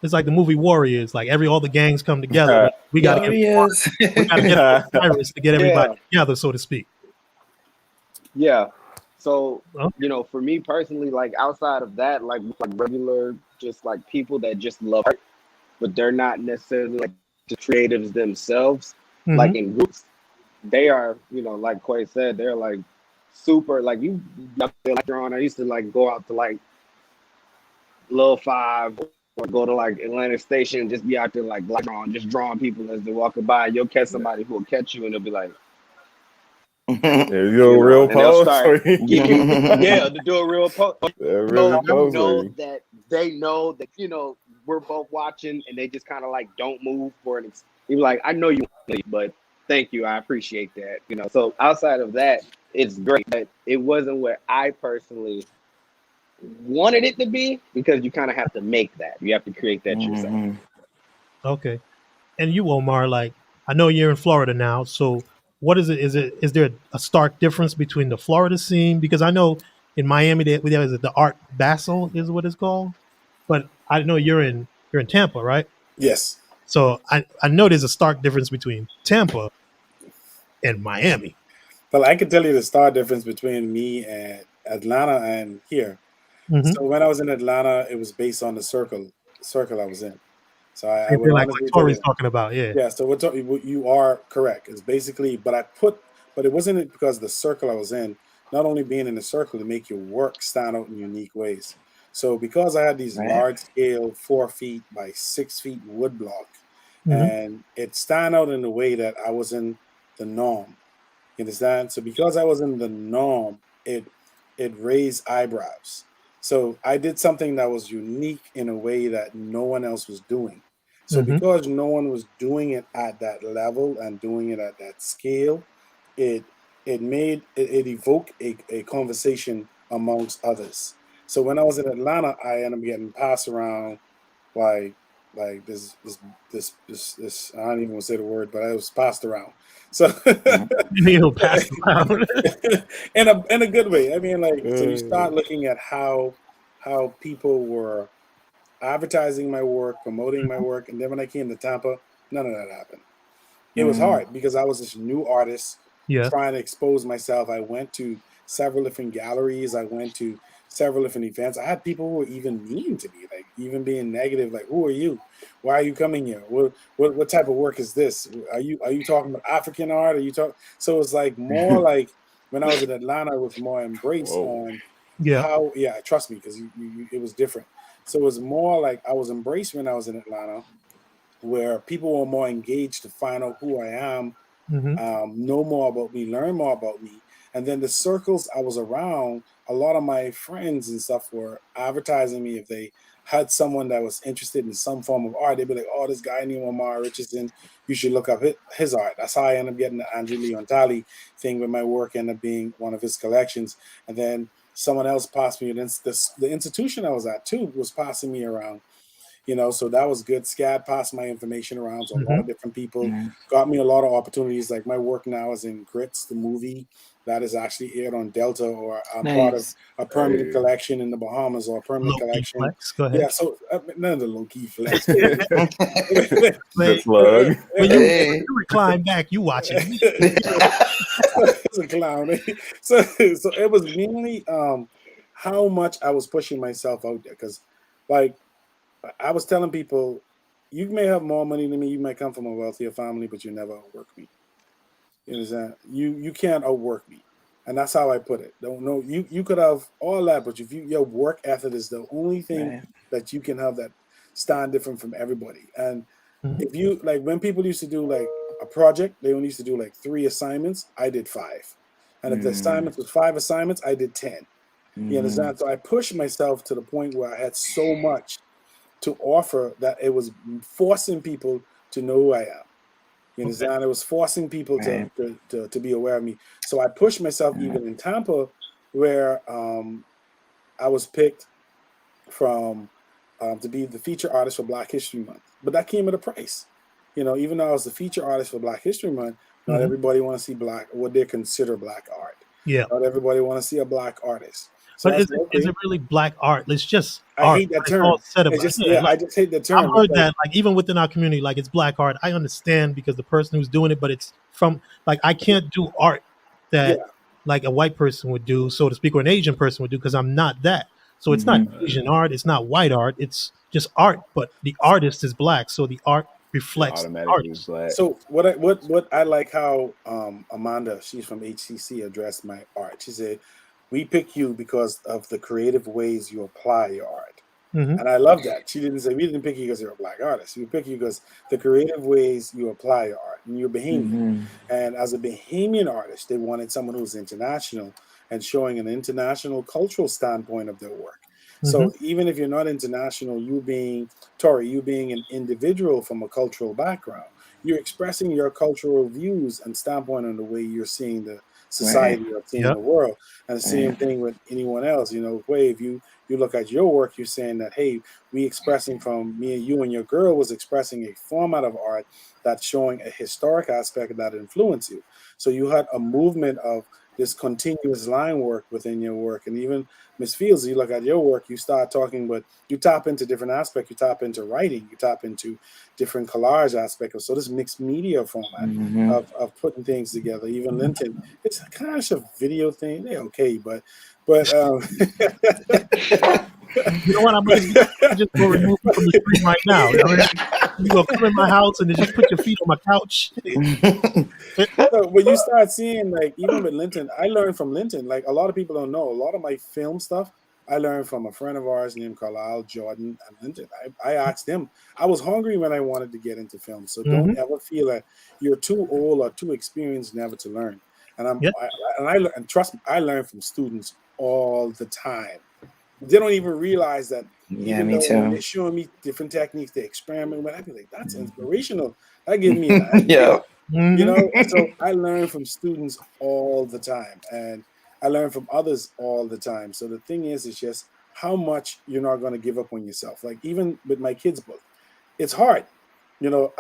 It's like the movie Warriors. Like all the gangs come together. We got to get Cyrus to get everybody together, so to speak. Yeah. So, you know, for me personally, like outside of that, like regular, just like people that just love art, but they're not necessarily like the creatives themselves, like in groups, they are, you know, like Quay said, they're like super, like you, like you're on. I used to like go out to like Lil 5 or go to like Atlantic Station and just be out there like just drawing people as they're walking by. You'll catch somebody who will catch you and they'll be like, you do a real pose. To do a real pose. That they know that, you know, we're both watching, and they just kind of like don't move for an. You're like, I know you, but thank you, I appreciate that. You know, so outside of that, it's great, but it wasn't what I personally wanted it to be, because you kind of have to make that. You have to create that yourself. Okay, and you, Omar, like I know you're in Florida now, so. What is it? Is there a stark difference between the Florida scene? Because I know in Miami there is the Art Basel is what it's called, but I know you're in Tampa, right? Yes. So I know there's a stark difference between Tampa and Miami. Well, I can tell you the stark difference between me and Atlanta and here. So when I was in Atlanta, it was based on the circle I was in. So I would like honestly Tori's talking about, yeah. So you are correct. It's basically, but it wasn't because the circle I was in. Not only being in the circle to make your work stand out in unique ways. So because I had these large scale 4 feet by 6 feet wood block, and it stand out in a way that I was in the norm. You understand? So because I was in the norm, it raised eyebrows. So I did something that was unique in a way that no one else was doing. So because no one was doing it at that level and doing it at that scale, it evoked a conversation amongst others. So when I was in Atlanta, I ended up getting passed around like this I don't even want to say the word, but I was passed around. So passed around in a good way. I mean, like, so you start looking at how people were advertising my work, promoting my work, and then when I came to Tampa, none of that happened. It was hard because I was this new artist trying to expose myself. I went to several different galleries. I went to several different events. I had people who were even mean to me, like even being negative, like, "Who are you? Why are you coming here? What type of work is this? Are you talking about African art? Are you talking?" So it's like more like when I was in Atlanta, it was more embraced on how. Yeah, trust me, because it was different. So it was more like I was embraced when I was in Atlanta, where people were more engaged to find out who I am, know more about me, learn more about me. And then the circles I was around, a lot of my friends and stuff were advertising me if they had someone that was interested in some form of art. They'd be like, "Oh, this guy named Omar Richardson, you should look up his art." That's how I ended up getting the Andrew Leontali thing, with my work ended up being one of his collections. And then someone else passed me, the institution I was at too was passing me around, you know, so that was good. SCAD passed my information around, so a lot Mhm. of different people got me a lot of opportunities. Like my work now is in Grits, the movie that is actually aired on Delta, or I'm part of Nice. a permanent Hey. collection in the Bahamas, or a permanent Low-key collection. flex. Go ahead. Yeah, so none of the low key flex. Good Like, plug. when Hey. you recline back, you watching. It's a clown. So it was mainly how much I was pushing myself out there, because like I was telling people, you may have more money than me, you might come from a wealthier family, but you never outwork me. You understand? You can't outwork me. And that's how I put it. Don't know, you could have all that, but if your work ethic is the only thing Right. that you can have that stand different from everybody. And Mhm. if you like, when people used to do like a project, they only used to do like 3 assignments. I did 5. And if the assignments was 5 assignments, I did 10. You understand? So I pushed myself to the point where I had so much to offer that it was forcing people to know who I am. You Okay. understand? It was forcing people Right. to be aware of me. So I pushed myself even in Tampa, where I was picked from to be the feature artist for Black History Month. But that came at a price. You know, even though I was the feature artist for Black History Month, not Mhm. everybody want to see black, what they consider black art. Yeah. Not everybody want to see a black artist. So But I is said, it okay. really black art? It's just I art. hate that It's all term. said It's about. just, Yeah, yeah, I like, just hate the I've term. heard It's like, that, like, even within our community, like, it's black art. I understand because the person who's doing it, but it's from, like, I can't do art yeah, that like a white person would do, so to speak, or an Asian person would do, because I'm not that. So it's not Asian art, it's not white art, it's just art, but the artist is black, so the art It reflects the automatically artist. black. so what I like how Amanda, she's from HCC, addressed my art. She said, "We pick you because of the creative ways you apply your art." Hmm. And I love that. She didn't say, "We didn't pick you because you're a black artist. We pick you because the creative ways you apply your art, and you're Bahamian. And as a Bahamian artist, they wanted someone who's international and showing an international cultural standpoint of their work. Hmm. So even if you're not international, you being Tori, you being an individual from a cultural background, you're expressing your cultural views and standpoint on the way you're seeing the Right. society or seeing Yep. the world. And the same Right. thing with anyone else. You know, way if you look at your work, you're saying that, hey, we expressing, from me and you and your girl was expressing a format of art that's showing a historic aspect that influenced you. So you had a movement of this continuous line work within your work. And even Miss Fields, you look at your work, you start talking, but you tap into different aspects. You tap into writing, you tap into different collage aspects. So this mixed media format of putting things together. Even Linton, it's kind of a video thing. They're okay, but You know what? I just go remove you from the screen right now. I mean, you gonna come in my house and then just put your feet on my couch. so when you start seeing, like, even with Linton, I learned from Linton. Like, a lot of people don't know, a lot of my film stuff I learned from a friend of ours named Carlisle Jordan and Linton. I asked him. I was hungry when I wanted to get into film. So don't Hmm. ever feel that you're too old or too experienced never to learn. And Yep. and trust me, I learn from students all the time. They don't even realize that, Yeah, even me though when too. they're showing me different techniques, they experiment with, I be like, that's inspirational. That gives me an idea. Yeah. You Hmm. know, so I learn from students all the time, and I learn from others all the time. So the thing is, it's just how much you're not going to give up on yourself. Like, even with my kids' book, it's hard. You know,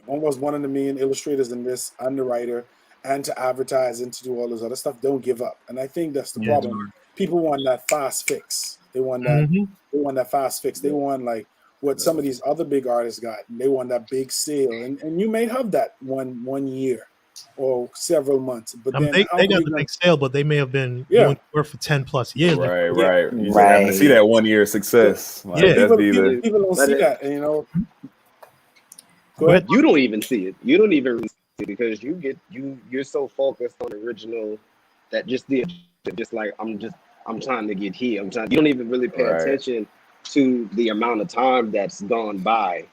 almost 1 in a million illustrators in this, underwriter, and to advertise and to do all this other stuff. Don't give up. And I think that's the Yeah, it's problem. People want that fast fix. They want that. hard. They want that fast fix. They want, like, what some of these other big artists got. They want that big sale, and you may have that one year or several months, but I mean, then how they are got you the going? big sale, but they may have been Yeah, doing work for 10+ years before. Right, yeah. right. You just happen to see Right. that 1 year So, success. so Like Yeah. that's people be people the You, people don't but see that, and, you know. Go Go ahead. ahead. you don't even see it. You don't even see it because you're so focused on the original that just like I'm trying to get here. You don't even really pay right. attention to the amount of time that's gone by.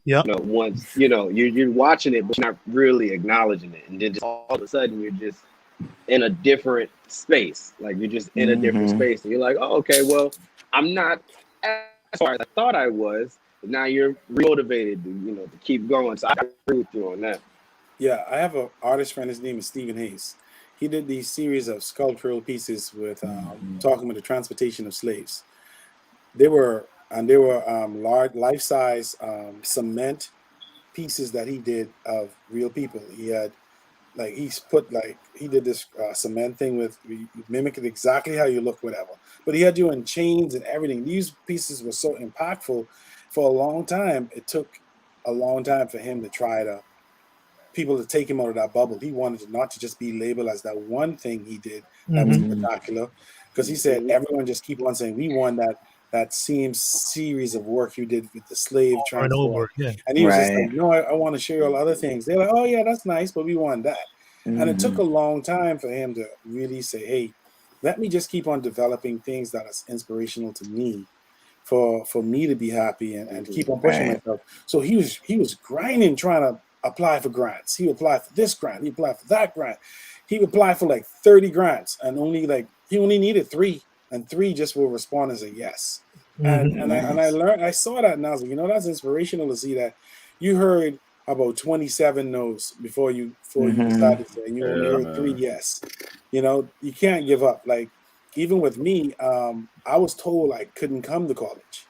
Yep. Once you're watching it, but you're not really acknowledging it, and then just all of a sudden you're just in a different space. Like you're just in a different space, and you're like, oh, okay, well, I'm not as far as I thought I was. But now you're motivated to keep going. So I agree with you on that. Yeah, I have an artist friend. His name is Stephen Hayes. He did these series of sculptural pieces with talking about the transportation of slaves. They were and they were large, life-size cement pieces that he did of real people. He had like he did this cement thing with he mimicked it exactly how you look, whatever. But he had you in chains and everything. These pieces were so impactful for a long time. It took a long time for him to try to people to take him out of that bubble. He wanted to not to just be labeled as that one thing he did that was spectacular, because he said everyone just keep on saying we won that same series of work you did with the slave Over and transport. over, yeah. And he was just Right. like, no, I want to share all other things. They're like, oh yeah, that's nice, but we won that. And it took a long time for him to really say, hey, let me just keep on developing things that is inspirational to me for me to be happy and keep on pushing Right. myself. So he was grinding trying to apply for grants. He would apply for this grant, he applied for that grant. He would apply for like 30 grants and he only needed 3, and 3 just will respond as a yes. And I learned, I saw that, and I was like, that's inspirational to see that you heard about 27 no's before you decided to, and you only heard 3 yes. You can't give up. Like even with me, I was told I couldn't come to college.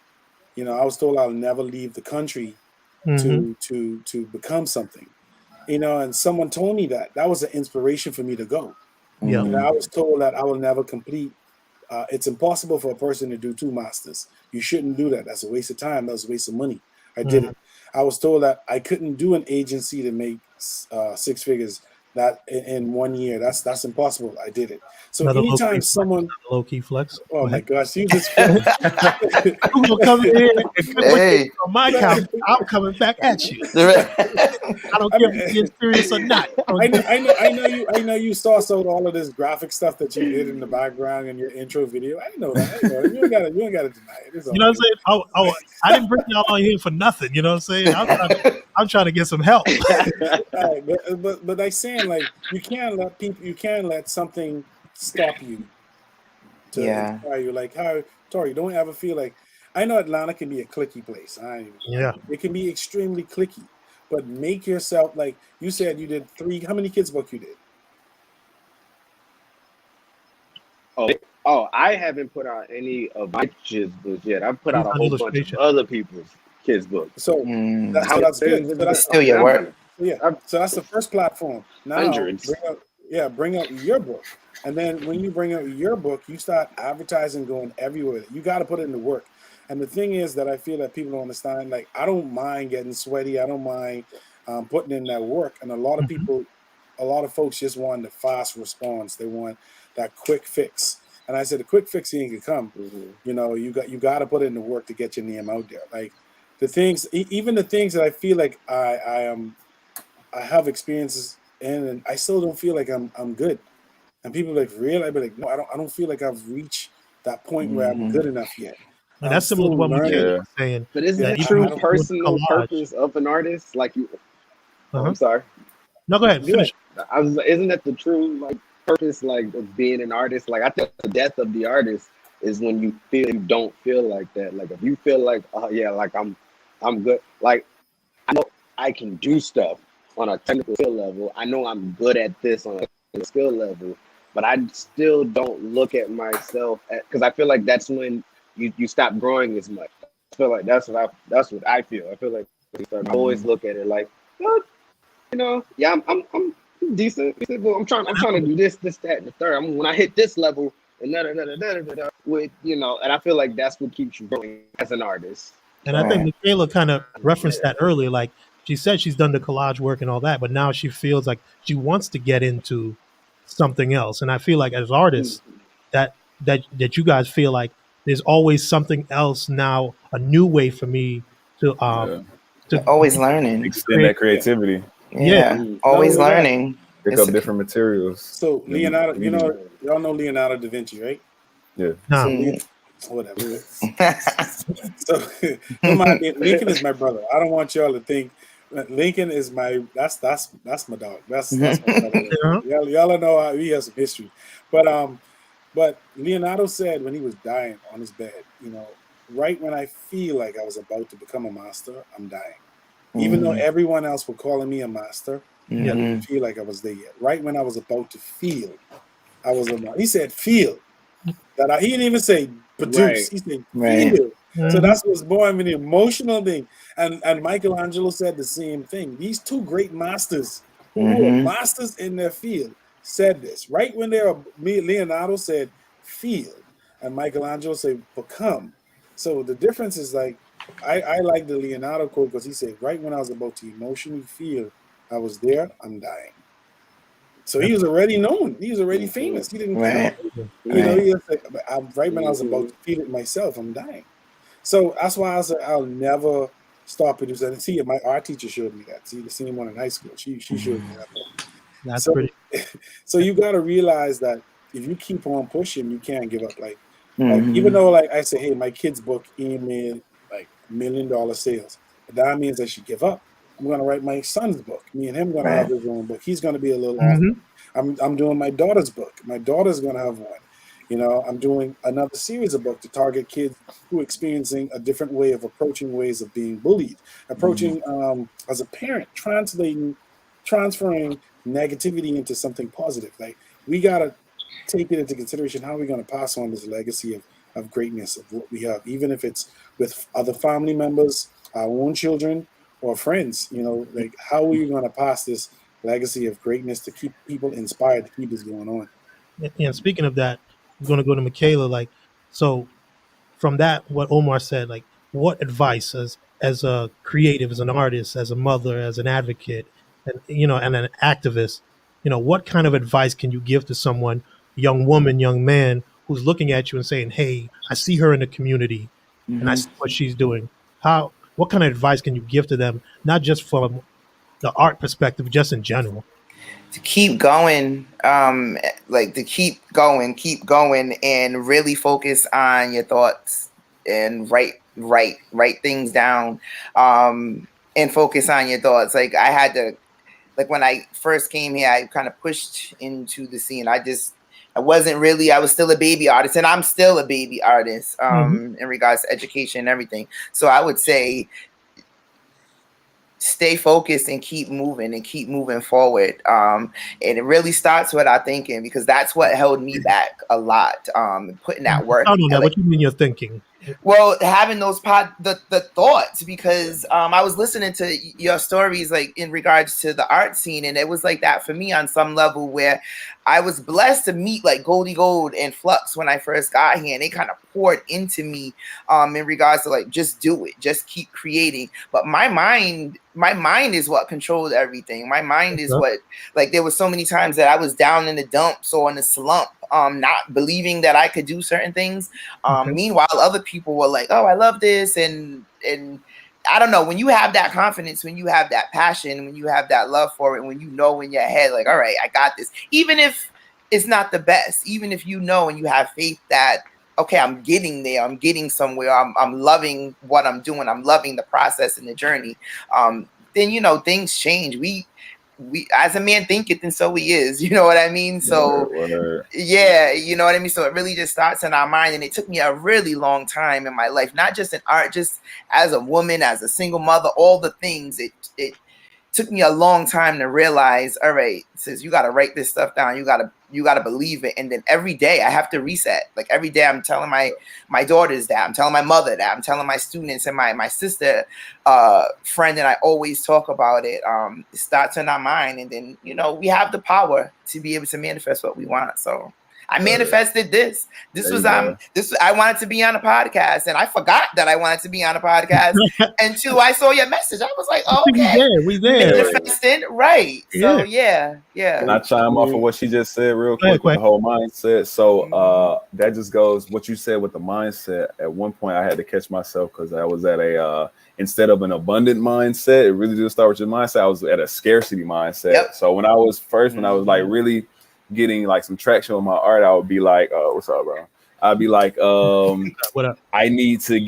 I was told I'll never leave the country to become something. And someone told me that was an inspiration for me to go. Yeah. I was told that I will never complete. It's impossible for a person to do 2 masters. You shouldn't do that. That's a waste of time. That's a waste of money. I did it. I was told that I couldn't do an agency to make 6 figures that in 1 year. That's impossible. I did it. So Another anytime someone, low key flex. oh my gosh, you just I'm gonna come in here and Hey. on my couch. I'm coming back at you. I don't care if you're being serious or not. I know you sourced out all of this graphic stuff that you did in the background in your intro video. I know that. You ain't gotta deny it. It's all You know what I'm good. saying? I didn't bring y'all on here for nothing. You know what I'm saying? I'm trying to get some help. Right, but I saying like you can't let something stop you to inspire you. Like how Tori, don't ever feel like I know Atlanta can be a cliquey place. It can be extremely cliquey, but make yourself like you said you did 3. How many kids book you did? I haven't put out any of my kids' books yet. I've put out a On whole bunch of illustration. other people's kids' books. So that's good. So that's Still your work. So that's the first platform. Now Hundreds. bring out your book. And then when you bring out your book, you start advertising going everywhere. You got to put it into work. And the thing is that I feel that people don't understand, like I don't mind getting sweaty. I don't mind putting in that work. And a lot of people, a lot of folks just want the fast response. They want that quick fix. And I said, the quick fix ain't gonna come. You got to put in the work to get your name out there. Like the things, even the things that I feel like I have experiences in, and I still don't feel like I'm good. And people are like, really? I'd be like, no, I don't feel like I've reached that point where I'm good enough yet. And that's similar to what Michaela was saying. But isn't that the even true with personal collage- purpose of an artist? Like you, I'm sorry. No, go ahead. Finish. Isn't that the true purpose of being an artist? Like I think the death of the artist is when you don't feel like that. Like if you feel like, oh yeah, like I'm good. Like I know I can do stuff on a technical skill level. I know I'm good at this on a skill level, but I still don't look at myself because I feel like that's when you stop growing as much. I feel like that's what I feel. I feel like I always look at it like, well, yeah, I'm decent. Well, I'm trying to do this, that, and the third. When I hit this level, and with and I feel like that's what keeps you growing as an artist. And I think Michaela kind of referenced that earlier. Like she said, she's done the collage work and all that, but now she feels like she wants to get into something else. And I feel like as artists, that you guys feel like there's always something else now, a new way for me to always learning, extend that creativity. Always learning. Pick up different materials. So Leonardo, y'all know Leonardo da Vinci, right? Yeah. Whatever. So Lincoln is my brother. I don't want y'all to think Lincoln is my that's my dog. That's my brother. Y'all know how he has some history. But Leonardo said when he was dying on his bed, right when I feel like I was about to become a master, I'm dying. Even though everyone else were calling me a master, I didn't feel like I was there yet. Right when I was about to feel I was a master. He said feel. He didn't even say produce. He said feel So that's what's born with the emotional thing. And Michelangelo said the same thing. These two great masters who are masters in their field said this. Right when Leonardo said feel, and Michelangelo said become. So the difference is like, I like the Leonardo quote because he said, right when I was about to emotionally feel I was there, I'm dying. So he was already known. He was already famous. He didn't care. You know, he was like, right when I was about to feel it myself, I'm dying. So that's why I said I'll never stop producing. And see, my art teacher showed me that. See, the same one in high school. She showed me that. That's So, pretty. so you got to realize that if you keep on pushing, you can't give up. Like even though, like I say, hey, my kid's book made like $1 million sales, but that means I should give up. I'm gonna write my son's book. Me and him gonna have his own book. He's gonna be a little off. I'm doing my daughter's book. My daughter's gonna have one. You know, I'm doing another series of books to target kids who are experiencing a different way of approaching ways of being bullied, approaching as a parent, transferring negativity into something positive. Like we gotta take it into consideration how we're gonna pass on this legacy of greatness of what we have, even if it's with other family members, our own children, or friends. You know, like how are you gonna pass this legacy of greatness to keep people inspired to keep this going on? And speaking of that, I'm going to go to Michaela. Like, so from that, what Omar said, like, what advice as a creative, as an artist, as a mother, as an advocate, and and an activist, what kind of advice can you give to someone, young woman, young man, who's looking at you and saying, "Hey, I see her in the community, and I see what she's doing." What kind of advice can you give to them, not just from the art perspective, just in general? To keep going, like to keep going, and really focus on your thoughts and write things down, and focus on your thoughts. Like I had to, like when I first came here, I kind of pushed into the scene. I was still a baby artist, and I'm still a baby artist, in regards to education and everything. So I would say, stay focused and keep moving forward. And it really starts with our thinking, because that's what held me back a lot. Putting that work. I don't know. What you mean you're thinking? Well, having those the thoughts, because I was listening to your stories, like in regards to the art scene, and it was like that for me on some level, where I was blessed to meet like Goldie Gold and Flux when I first got here, and they kind of poured into me in regards to like, just do it, just keep creating. But my mind is what controlled everything. My mind is what, like, there was so many times that I was down in the dumps or in the slump, not believing that I could do certain things. Meanwhile, other people were like, "Oh, I love this," and I don't know. When you have that confidence, when you have that passion, when you have that love for it, when you know in your head, like, all right, I got this, even if it's not the best, even if you know and you have faith that, okay, I'm getting there, I'm getting somewhere, I'm loving what I'm doing, I'm loving the process and the journey, then things change. We as a man thinketh, and so he is. You know what I mean? So yeah, you know what I mean? So it really just starts in our mind. And it took me a really long time in my life, not just in art, just as a woman, as a single mother, all the things. It took me a long time to realize, all right, sis, you got to write this stuff down. You got to believe it. And then every day I have to reset. Like every day I'm telling my daughters that, I'm telling my mother that, I'm telling my students, and my sister friend, and I always talk about it. It starts in our mind, and then, we have the power to be able to manifest what we want. So I manifested this. I wanted to be on a podcast, and I forgot that I wanted to be on a podcast until I saw your message. I was like, oh, okay, we there. Manifesting, right? So yeah. Can I chime off of what she just said real quick with the whole mindset? So that just goes what you said with the mindset. At one point, I had to catch myself because I was at a instead of an abundant mindset, it really did start with your mindset. I was at a scarcity mindset. Yep. So when I was like really getting like some traction with my art, I would be like, what's up, bro? I'd be like, what up? I need to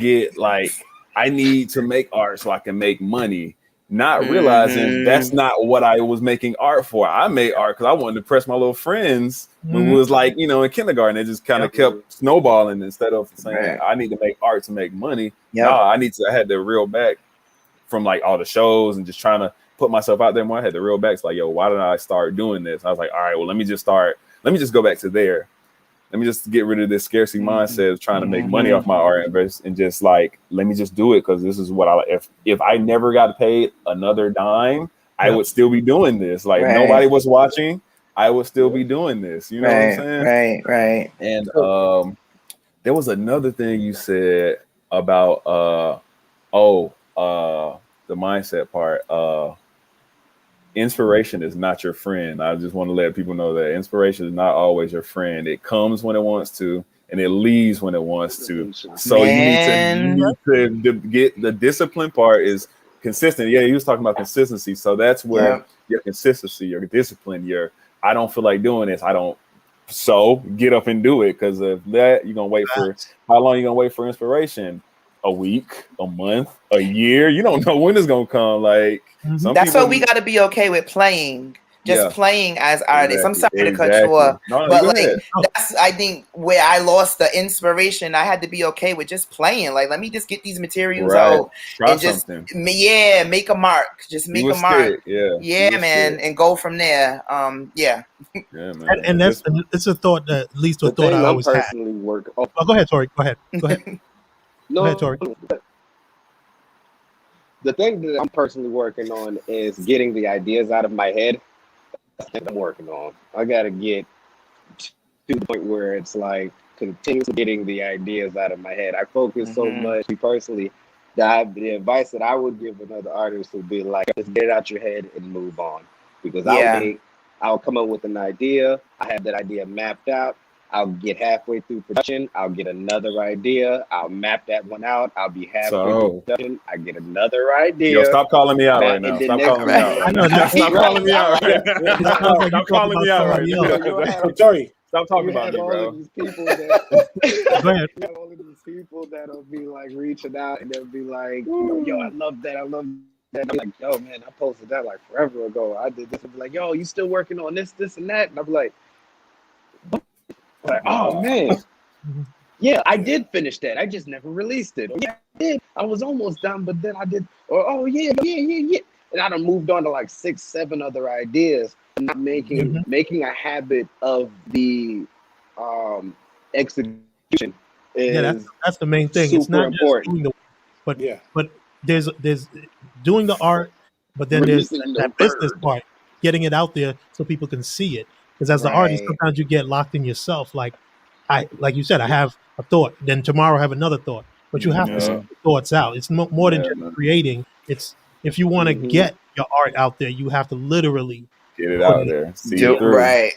make art so I can make money, not realizing that's not what I was making art for. I made art because I wanted to impress my little friends when we was like, in kindergarten. It just kind of kept snowballing instead of saying, I need to make art to make money. No, I had to reel back from like all the shows and just trying to put myself out there more. I had to reel back. It's like, yo, why did I start doing this? I was like, all right, well, let me just go back to there. let me just get rid of this scarcity mindset of trying to make money off my art and just like, let me just do it because this is what if I never got paid another dime, I would still be doing this. Like nobody was watching, I would still be doing this. You know what I'm saying? Right. And there was another thing you said about the mindset part. Inspiration is not your friend. I just want to let people know that inspiration is not always your friend. It comes when it wants to, and it leaves when it wants to. So you need to get the discipline part is consistent. Yeah, he was talking about consistency. So that's where your consistency, your discipline, I don't feel like doing this. So get up and do it, because of that, you're gonna wait for how long you gonna wait for inspiration? A week, a month, a year. You don't know when it's gonna come. Like that's why we got to be okay with playing, playing as artists. I'm sorry to cut you off, but like that's I think where I lost the inspiration. I had to be okay with just playing. Like, let me just get these materials out and just make a mark. Just make a mark. Man, and go from there. Man. And it's a thought that leads to a thought I always had. Go ahead, Tori. Go ahead. No, go ahead, Tori. The thing that I'm personally working on is getting the ideas out of my head. That's what I'm working on. I got to get to the point where it's like continuously getting the ideas out of my head. I focus so much personally that the advice that I would give another artist would be like, just get it out your head and move on. Because I'll come up with an idea. I have that idea mapped out. I'll get halfway through production. I'll get another idea. I'll map that one out. I'll be halfway through production. I get another idea. Yo, stop calling me out right now. Stop calling me out right now. Stop calling me out right now. Stop calling me out right now. Sorry. Stop talking about me, bro. Go ahead. You have all of these people that'll be like reaching out and they'll be like, yo, I love that. I love that. I'm like, yo, man, I posted that like forever ago. I did this. I'll be like, yo, you still working on this, and that? And I'm like, oh man, yeah, I did finish that. I just never released it. Or, yeah, I did. I was almost done, but then I did. Or and I done moved on to like 6, 7 other ideas. I'm not making a habit of the execution. That's the main thing. It's not important. Just doing the work, but there's doing the art, but then there's that business part, getting it out there so people can see it. Because as the artist, sometimes you get locked in yourself. Like you said, I have a thought, then tomorrow I have another thought. But you have to sort the thoughts out. It's more than just creating. It's if you want to get your art out there, you have to literally get it out there. See it through. Right.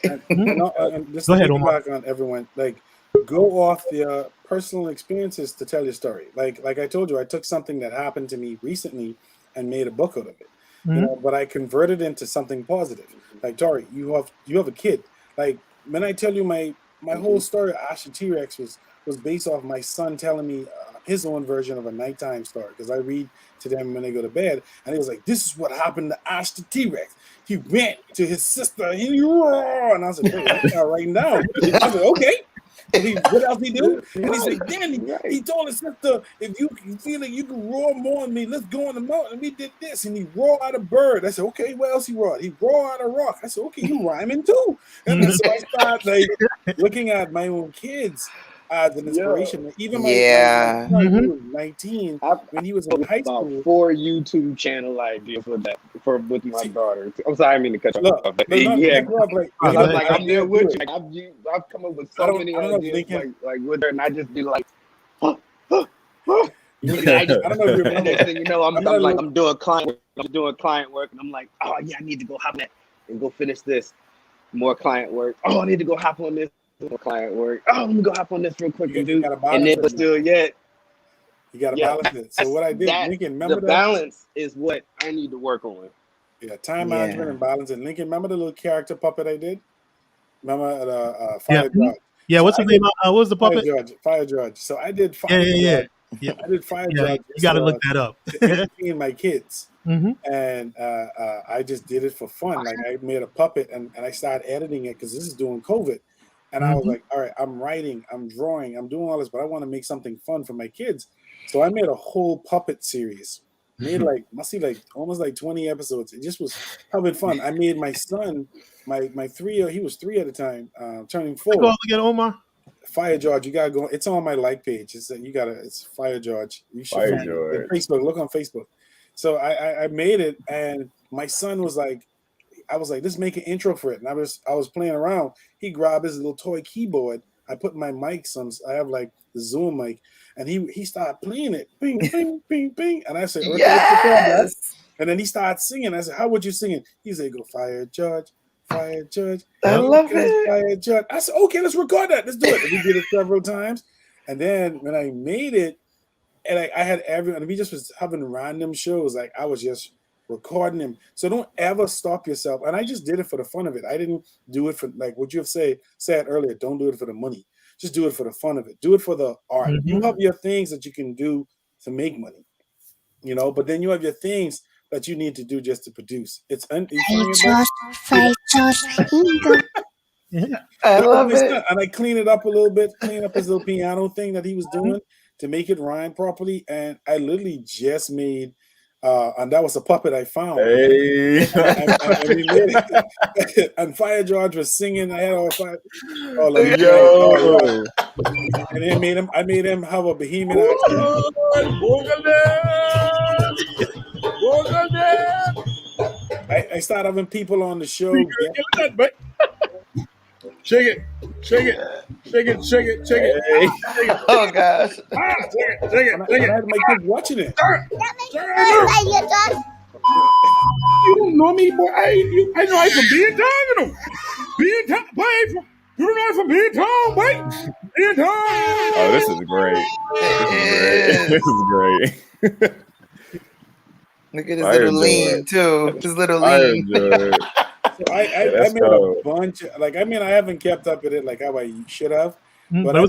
Just go ahead, Omar. On everyone, like, go off their personal experiences to tell your story. Like I told you, I took something that happened to me recently and made a book out of it. You know, but I converted into something positive. Like, Tori, you have a kid. Like, when I tell you my whole story of Ash the T-Rex was based off my son telling me his own version of a nighttime story, because I read to them when they go to bed, and he was like, this is what happened to Ash the T-Rex. He went to his sister and he roared. And I was like, hey, I'm not writing down. I was like, okay. What else he do? And he said, Danny, he told his sister, if you feel like you can roar more than me, let's go on the mountain. And we did this. And he roared out a bird. I said, okay, what else he roared? He roared out a rock. I said, okay, you rhyming too. And so I started like looking at my own kids as an inspiration. Even my son, who was 19, when he was in high school. 4 YouTube channel ideas with my daughter. I'm sorry, I mean to cut you off. I'm there with you. I've come up with so many ideas like with her, and I just be like, I don't know if you're next thing you know, I'm doing client work, and I'm like, oh yeah, I need to go hop on that and go finish this. More client work. Oh, I need to go hop on this. More client work. Oh, let me go hop on this real quick and do. And then, but still, you gotta balance it. So what I did, Lincoln, remember the balance is what I need to work on. Yeah, time management and balance. And Lincoln, remember the little character puppet I did? Remember the Fire Judge? Yeah, what's the name? What was the puppet? Fire Judge. So I did Fire Judge. Yeah. I did Fire Judge. You got to look that up. And my kids. And I just did it for fun. Like, I made a puppet and I started editing it because this is during COVID. And I was like, all right, I'm writing, I'm drawing, I'm doing all this, but I want to make something fun for my kids. So I made a whole puppet series. Made almost 20 episodes. It just was having fun. I made my son, my 3-year, he was 3 at the time, turning 4. Call again, Omar. Fire George, you gotta go. It's on my like page. It's Fire George. You should Fire find George. it. Facebook. Look on Facebook. So I made it, and my son was like, I was like, let's make an intro for it. And I was playing around. He grabbed his little toy keyboard. I put my mics on. I have like the Zoom mic, and he started playing it. Bing, bing, bing, bing. And I said, okay, let's record that. And then he started singing. I said, how would you sing it? He said, go Fire George, Fire George. I love it. Fire George. I said, okay, let's record that. Let's do it. And we did it several times. And then when I made it, and I had everyone, we just was having random shows. Like I was just recording him. So don't ever stop yourself. And I just did it for the fun of it. I didn't do it for, like what you have said earlier, don't do it for the money. Just do it for the fun of it. Do it for the art. Mm-hmm. You have your things that you can do to make money, but then you have your things that you need to do just to produce. It's I love it. And I clean it up a little bit, clean up his little piano thing that he was doing to make it rhyme properly. And I literally just made, and that was a puppet I found. Hey. And we made it. And Fire George was singing. I had all five. Yo. And then I made him have a behemoth accent. I started having people on the show. Shake it. Oh gosh. I had my kids watching it. You don't know me, boy. I know I from being town, you know. Being town, boy. You don't know I from being town, boy. Being town. Oh, this is great. This is great. Look at his little lean too. His little lean. So I made a bunch of, I haven't kept up with it like how I should have. But I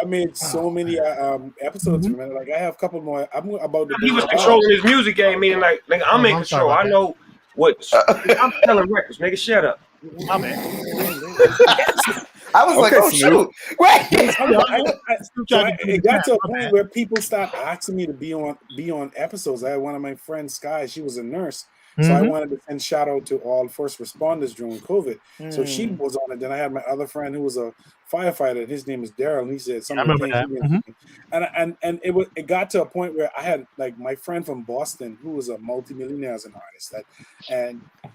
made so many episodes from it. Like I have a couple more. I'm about to. He was controlling his music game, meaning like I'm in control. I know what I'm selling records. Nigga, shut up. My man. I was like, oh shoot! Right. It got to a point where people stopped asking me to be on episodes. I had one of my friends, Sky. She was a nurse. So I wanted to send shout out to all first responders during COVID. So she was on it. Then I had my other friend who was a firefighter. His name is Daryl, and he said something. I remember that. And it got to a point where I had like my friend from Boston who was a multimillionaire as an artist,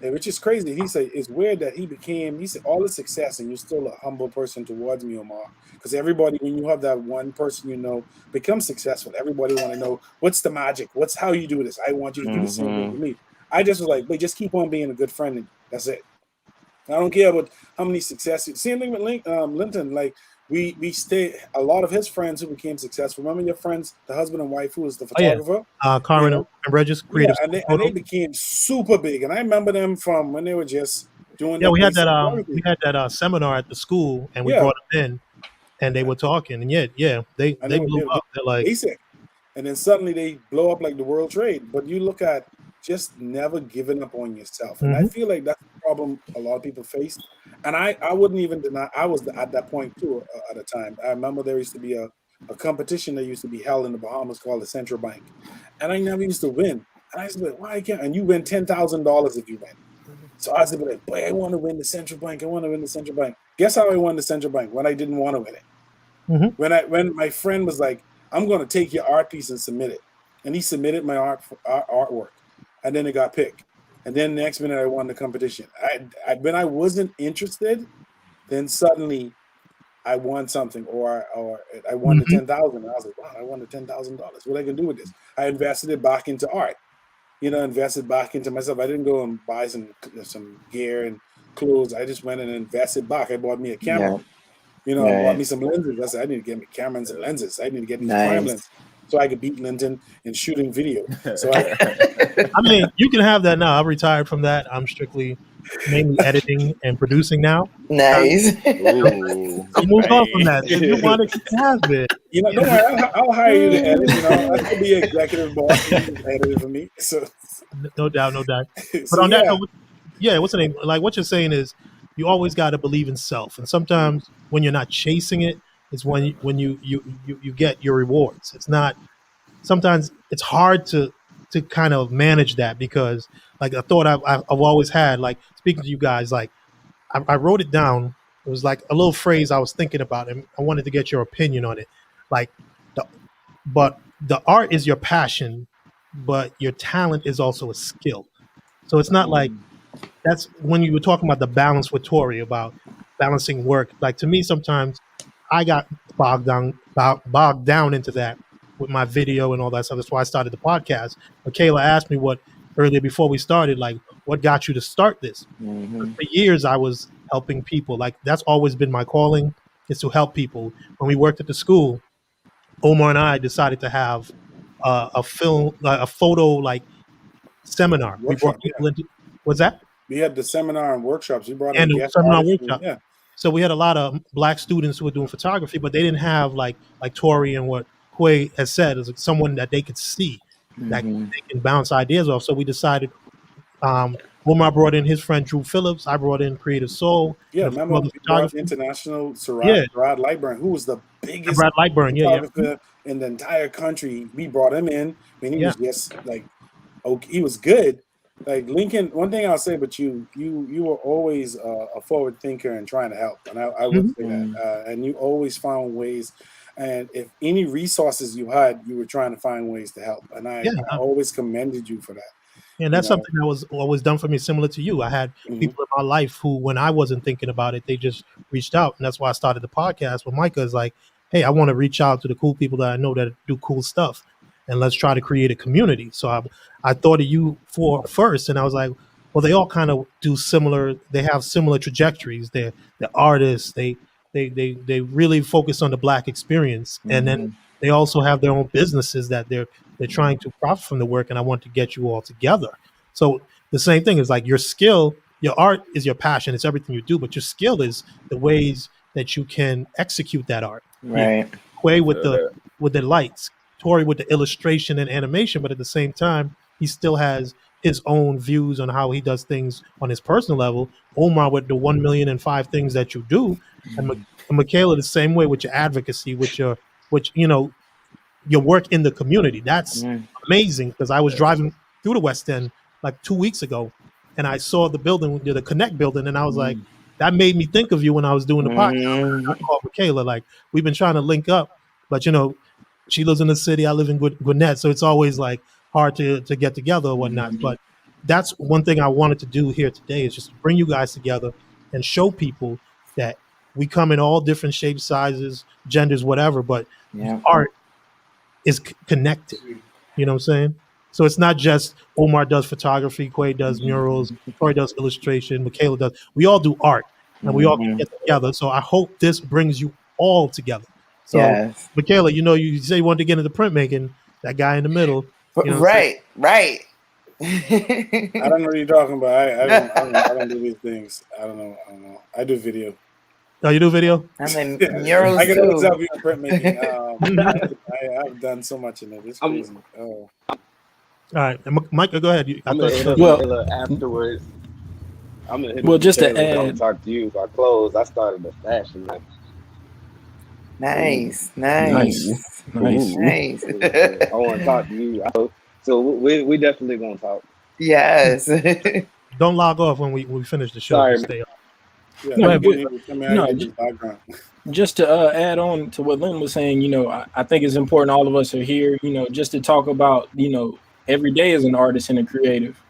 which is crazy. He said it's weird that he said all the success and you're still a humble person towards me, Omar. Because everybody, when you have that one person becomes successful, everybody want to know what's the magic, how you do this. I want you to do the same thing for me. I just was like, but just keep on being a good friend, and that's it. I don't care about how many successes. Same thing with Linton. Like we stay. A lot of his friends who became successful. Remember your friends, the husband and wife who was the photographer, Carmen and Regis, creative. Yeah, and they became super big. And I remember them from when they were just doing. Yeah, we had that seminar at the school, and we brought them in, and they were talking, and they blew up. They're like basic, and then suddenly they blow up like the World Trade. But you look at. Just never giving up on yourself. And I feel like that's the problem a lot of people face. And I wouldn't even deny, I was at that point too at a time. I remember there used to be a competition that used to be held in the Bahamas called the Central Bank. And I never used to win. And I used to be like, why can't? And you win $10,000 if you win. So I used to be like, boy, I want to win the Central Bank. Guess how I won the Central Bank? When I didn't want to win it. When my friend was like, I'm going to take your art piece and submit it. And he submitted my artwork. And then it got picked. And then the next minute I won the competition. When I wasn't interested, then suddenly I won something or I won the $10,000. I was like, wow, I won the $10,000. What I can do with this? I invested it back into art. Invested back into myself. I didn't go and buy some gear and clothes. I just went and invested back. I bought me a camera. I bought me some lenses. I said, I need to get me cameras and lenses. I need to get these prime lenses. So I could beat Linton in shooting video. So I mean, you can have that now. I'm retired from that. I'm strictly mainly editing and producing now. Nice. So move on from that. If you want to have it. Don't worry, I'll hire you to edit. I could be executive boss and edit for me. So no doubt. But on that note, what's the name? Like what you're saying is you always got to believe in self. And sometimes when you're not chasing it, is when you get your rewards. It's not. Sometimes it's hard to kind of manage that because like a thought I've always had. Like speaking to you guys, like I wrote it down It was like a little phrase I was thinking about, and I wanted to get your opinion on it. Like, but the art is your passion, but your talent is also a skill. So it's not like that's when you were talking about the balance with Tori about balancing work. Like to me, sometimes I got bogged down into that with my video and all that stuff. That's why I started the podcast. Michaela asked me what earlier before we started, like, what got you to start this? For years, I was helping people. Like that's always been my calling, is to help people. When we worked at the school, Omar and I decided to have a photo like seminar. We brought Workshop, yeah. people into. What's that? We had the seminar and workshops. We brought in And the guest seminar artists. workshop. Yeah. So we had a lot of black students who were doing photography, but they didn't have like Tori and what Quay has said is someone that they could see that they can bounce ideas off. So we decided. Omar brought in his friend Drew Phillips. I brought in Creative Soul. Yeah, and a few remember other we brought photographers. international Yeah. Rod Lightburn, who was the And biggest Brad Lightburn. Yeah, photographer in the entire country. We brought him in. I mean, he Yeah. was just like, okay, he was good. Like Lincoln, one thing I'll say, but you were always a forward thinker and trying to help, and I would say that. And you always found ways. And if any resources you had, you were trying to find ways to help. And I always commended you for that. And that's something that was always done for me, similar to you. I had people in my life who, when I wasn't thinking about it, they just reached out. And that's why I started the podcast with Micah. Is like, hey, I want to reach out to the cool people that I know that do cool stuff. And let's try to create a community. So I thought of you first. And I was like, well, they all kind of do similar. They have similar trajectories. They're artists. They really focus on the Black experience. And then they also have their own businesses that they're trying to profit from the work, and I want to get you all together. So the same thing is like your skill, your art is your passion, it's everything you do, but your skill is the ways that you can execute that art. Right. Quay with the lights, Tori with the illustration and animation, but at the same time, he still has his own views on how he does things on his personal level. Omar with the 1,000,005 things that you do, and Michaela the same way with your advocacy, with your work in the community. That's amazing, because I was driving through the West End like 2 weeks ago, and I saw the building, the Connect building, and I was like, that made me think of you when I was doing the podcast. I called Michaela, like, we've been trying to link up, but she lives in the city, I live in Gwinnett, so it's always like hard to get together or whatnot. But that's one thing I wanted to do here today, is just to bring you guys together and show people that we come in all different shapes, sizes, genders, whatever, but art is connected. You know what I'm saying? So it's not just Omar does photography, Quay does murals, Tori does illustration, Michaela does. We all do art, and we all get together. So I hope this brings you all together. So Michaela, you say you wanted to get into printmaking. That guy in the middle. Right. I don't know what you're talking about. I don't do these things. I don't know. I do video. Oh, you do video? I mean, murals I can always too. help you in printmaking. I've done so much in it. It's crazy. All right, Micah, go ahead. I'm gonna hit up afterwards. I'm gonna hit just to Taylor, add, talk to you if I close. I started the fashion line. Nice. I want to talk to you. So we definitely gonna talk. Yes. Don't log off when we finish the show. Sorry. Stay up. Just to add on to what Lynn was saying, I think it's important all of us are here, just to talk about, every day as an artist and a creative.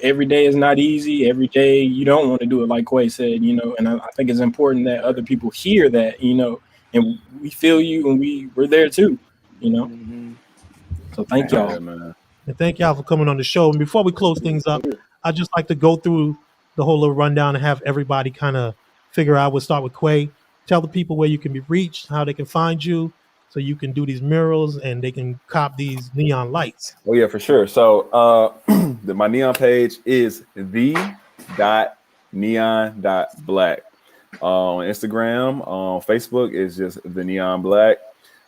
Every day is not easy. Every day you don't want to do it, like Quay said, and I think it's important that other people hear that, and we feel you, and we're there too, So thank y'all. And thank y'all for coming on the show. And before we close things up, I'd just like to go through the whole little rundown and have everybody kind of figure out. We'll start with Quay. Tell the people where you can be reached, how they can find you, so you can do these murals and they can cop these neon lights. Oh yeah, for sure. So my neon page is the.neon.black. On Instagram, on Facebook is just the Neon Black.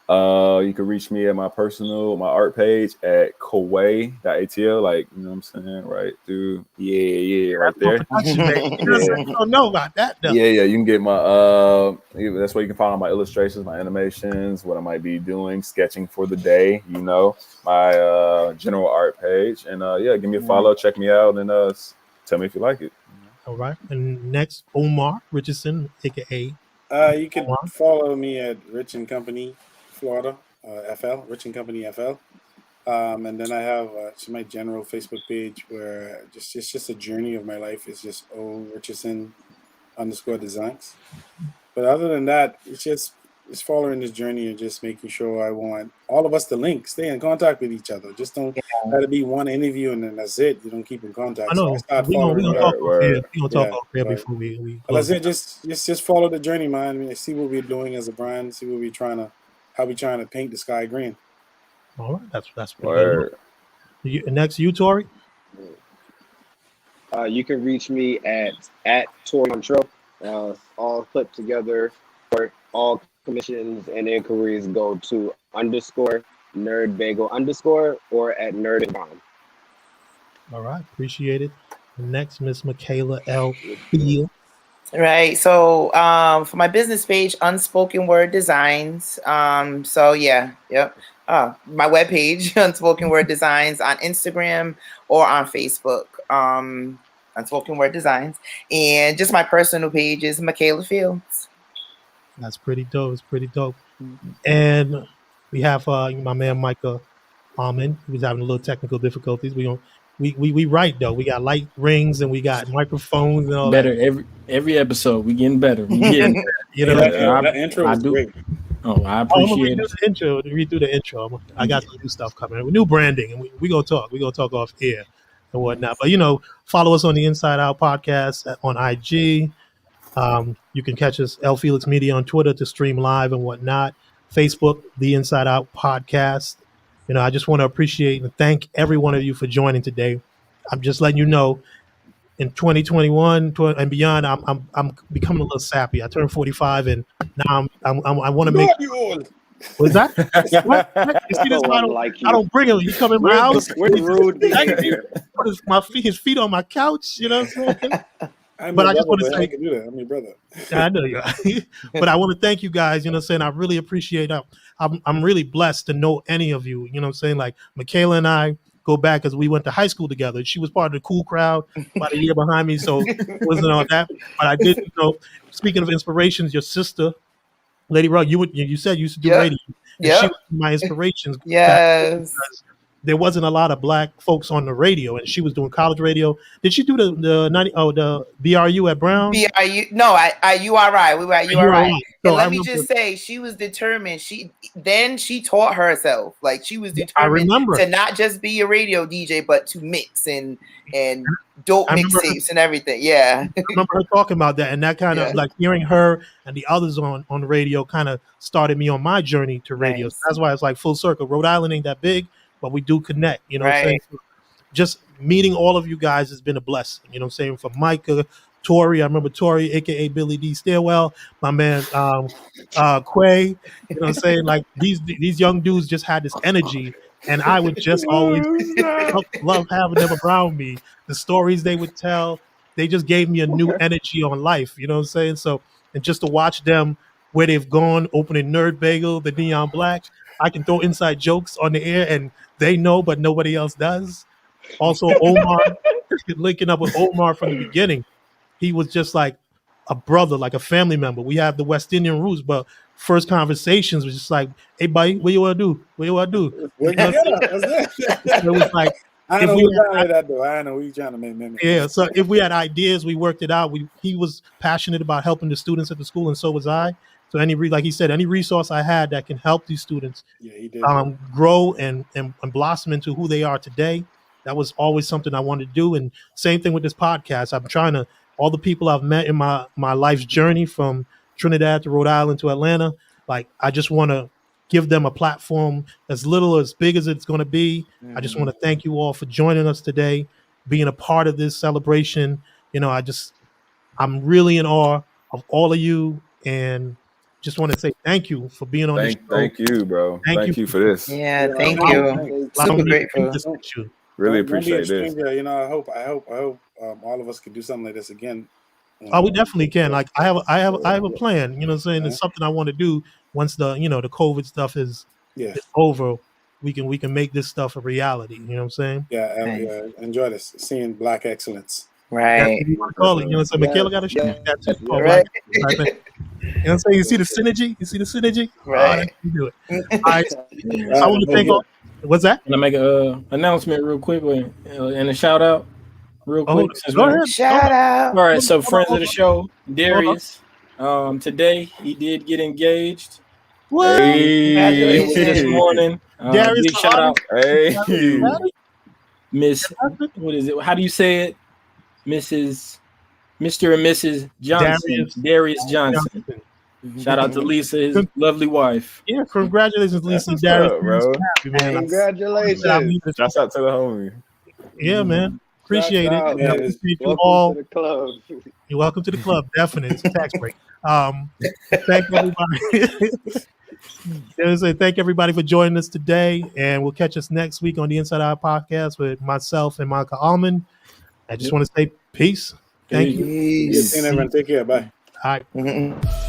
You can reach me at my art page at Kuwait.atl, like, you know what I'm saying, right through, right there. I don't know about that though. Yeah, you can get my that's where you can find my illustrations, my animations, what I might be doing, sketching for the day, my general art page, and give me a follow, check me out, and tell me if you like it. All right. And next, Omar Richardson, aka You can Omar. follow me at Rich and Company, Florida, FL, Rich and Company FL. And then I have just my general Facebook page where it's just a journey of my life. It's just O Richardson _ designs. But other than that, it's following this journey and just making sure I want all of us to link, stay in contact with each other. Just don't let it be one interview and then that's it. You don't keep in I contact. So I know start we following gonna you. talk off here. Word. We gonna talk Yeah, off here right. before we But close. that's it. Just follow the journey, man. I mean, see what we're doing as a brand. See what how we trying to paint the sky green. All right, that's pretty Word. good. Next, you, Tori. You can reach me at Tory Montreal. All put together. For all commissions and inquiries, go to _nerdbagel_ or at nerd.com. All right, appreciate it. Next, Miss Michaela L. Field. Right. So for my business page, Unspoken Word Designs. So yeah, yep. My webpage, Unspoken Word Designs on Instagram or on Facebook. Unspoken Word Designs. And just my personal page is Michaela Fields. That's pretty dope. It's pretty dope. And we have my man Micah Almond, who's having a little technical difficulties. We write though. We got light rings and we got microphones and all Better that. every episode. We getting better. We getting better. You know, That intro I was do. great. Oh, I I'm gonna appreciate redo it. the intro. Redo the intro. I got some new stuff coming. New branding, and we gonna talk. We gonna talk off air and whatnot. But follow us on the Inside Out podcast on IG. You can catch us L Felix Media on Twitter to stream live and whatnot. Facebook, the Inside Out podcast. I just want to appreciate and thank every one of you for joining today. I'm just letting you know, in 2021 and beyond, I'm becoming a little sappy. I turned 45, and now I want to make. Not you old. Was that? What? You see this? So I unlike I you. don't bring him. He come in my house. Where's the rude behavior? Put his feet on my couch. You know what I'm saying? I'm But your I just brother, want to but I say, can do that. I'm your brother. I know you. But I want to thank you guys. You know what I'm saying? I really appreciate that. I'm really blessed to know any of you. You know what I'm saying? Like Michaela and I go back as we went to high school together. She was part of the cool crowd about a year behind me, so it wasn't all that. But I did, speaking of inspirations, your sister, Lady Rug, you said you used to do Yep. radio. And Yep. she was my inspirations back Yes. because there wasn't a lot of black folks on the radio, and she was doing college radio. Did she do the BRU at Brown? BRU. No, I URI. We were at URI. So And I let me remember, just say, she was determined. She taught herself. Like she was I determined remember. to not just be a radio DJ, but to mix and dope I remember mixtapes and everything. Yeah. I remember her talking about that, and that kind of Yeah. like hearing her and the others on the radio kind of started me on my journey to radio. Nice. So that's why it's like full circle. Rhode Island ain't that big, but we do connect. You know what I'm saying? Right. Just meeting all of you guys has been a blessing. You know what I'm saying? From Micah, Tori, I remember Tori, aka Billy D Stairwell, my man Quay. You know what I'm saying? Like these young dudes just had this energy, and I would just always love having them around me. The stories they would tell, they just gave me a new energy on life. You know what I'm saying? So, and just to watch them where they've gone, opening Nerd Bagel, the Neon Black, I can throw inside jokes on the air, and they know, but nobody else does. Also, Omar, linking up with Omar from the beginning, he was just like a brother, like a family member. We have the West Indian roots, but first conversations was just like, "Hey, buddy, what you want to do? What you want to do?" Well, yeah, that's it. It was like, I if know we who's had- trying to that though. I know who's trying to make me. yeah. So if we had ideas, we worked it out. He was passionate about helping the students at the school, and so was I. So like he said, any resource I had that can help these students Yeah, he did. grow and blossom into who they are today, that was always something I wanted to do. And same thing with this podcast. I'm trying to, all the people I've met in my life's journey from Trinidad to Rhode Island to Atlanta, like I just want to give them a platform, as little or as big as it's going to be. I just want to thank you all for joining us today, being a part of this celebration. I'm really in awe of all of you, and just want to say thank you for being on this show. Thank you, bro. Thank you for this. Yeah, thank Yeah, you. Allow Super me to grateful. do this with you. Really Don't be a appreciate this. stranger. I hope all of us can do something like this again. Oh, we definitely can. Like I have a plan. You know what I'm saying? It's something I want to do once the the COVID stuff is over. We can make this stuff a reality. You know what I'm saying? Yeah, Nice. yeah. Enjoy this. Seeing Black excellence. Right. That's what you want to call it. You know what I'm saying? Michaela got a show. Yes, That too. yes, Called right. Black People. You know what I'm saying? You see the synergy? You see the synergy? Right. That's how you do it. All right. Right, I want to thank all. What's that? Can I make a announcement real quick and a shout out real Oh, quick? Since go we're- ahead. Shout out. All right, so Hold on, friends hold of the on. show, Darius. Today he did get engaged. What? It was this Congratulations. morning. Darius, Big the shout out, artist? Hey. Daddy? Miss. What is it? How do you say it? Mrs. Mr. and Mrs. Johnson, Darius Johnson. Shout out to Lisa, his lovely wife. Yeah, congratulations, That's Lisa what's Darius. up, bro. Happy, man. Congratulations. Shouts out to the homie. Yeah, man. Appreciate it. Shout out. Yeah, Yeah, appreciate you Welcome all. to the club. You're welcome to the club. Definitely. It's a tax break. Thank everybody. Thank everybody for joining us today. And we'll catch us next week on the Inside Out podcast with myself and Monica Almond. I just want to say peace. Thank you. yeah, everyone, take care. Bye. All right.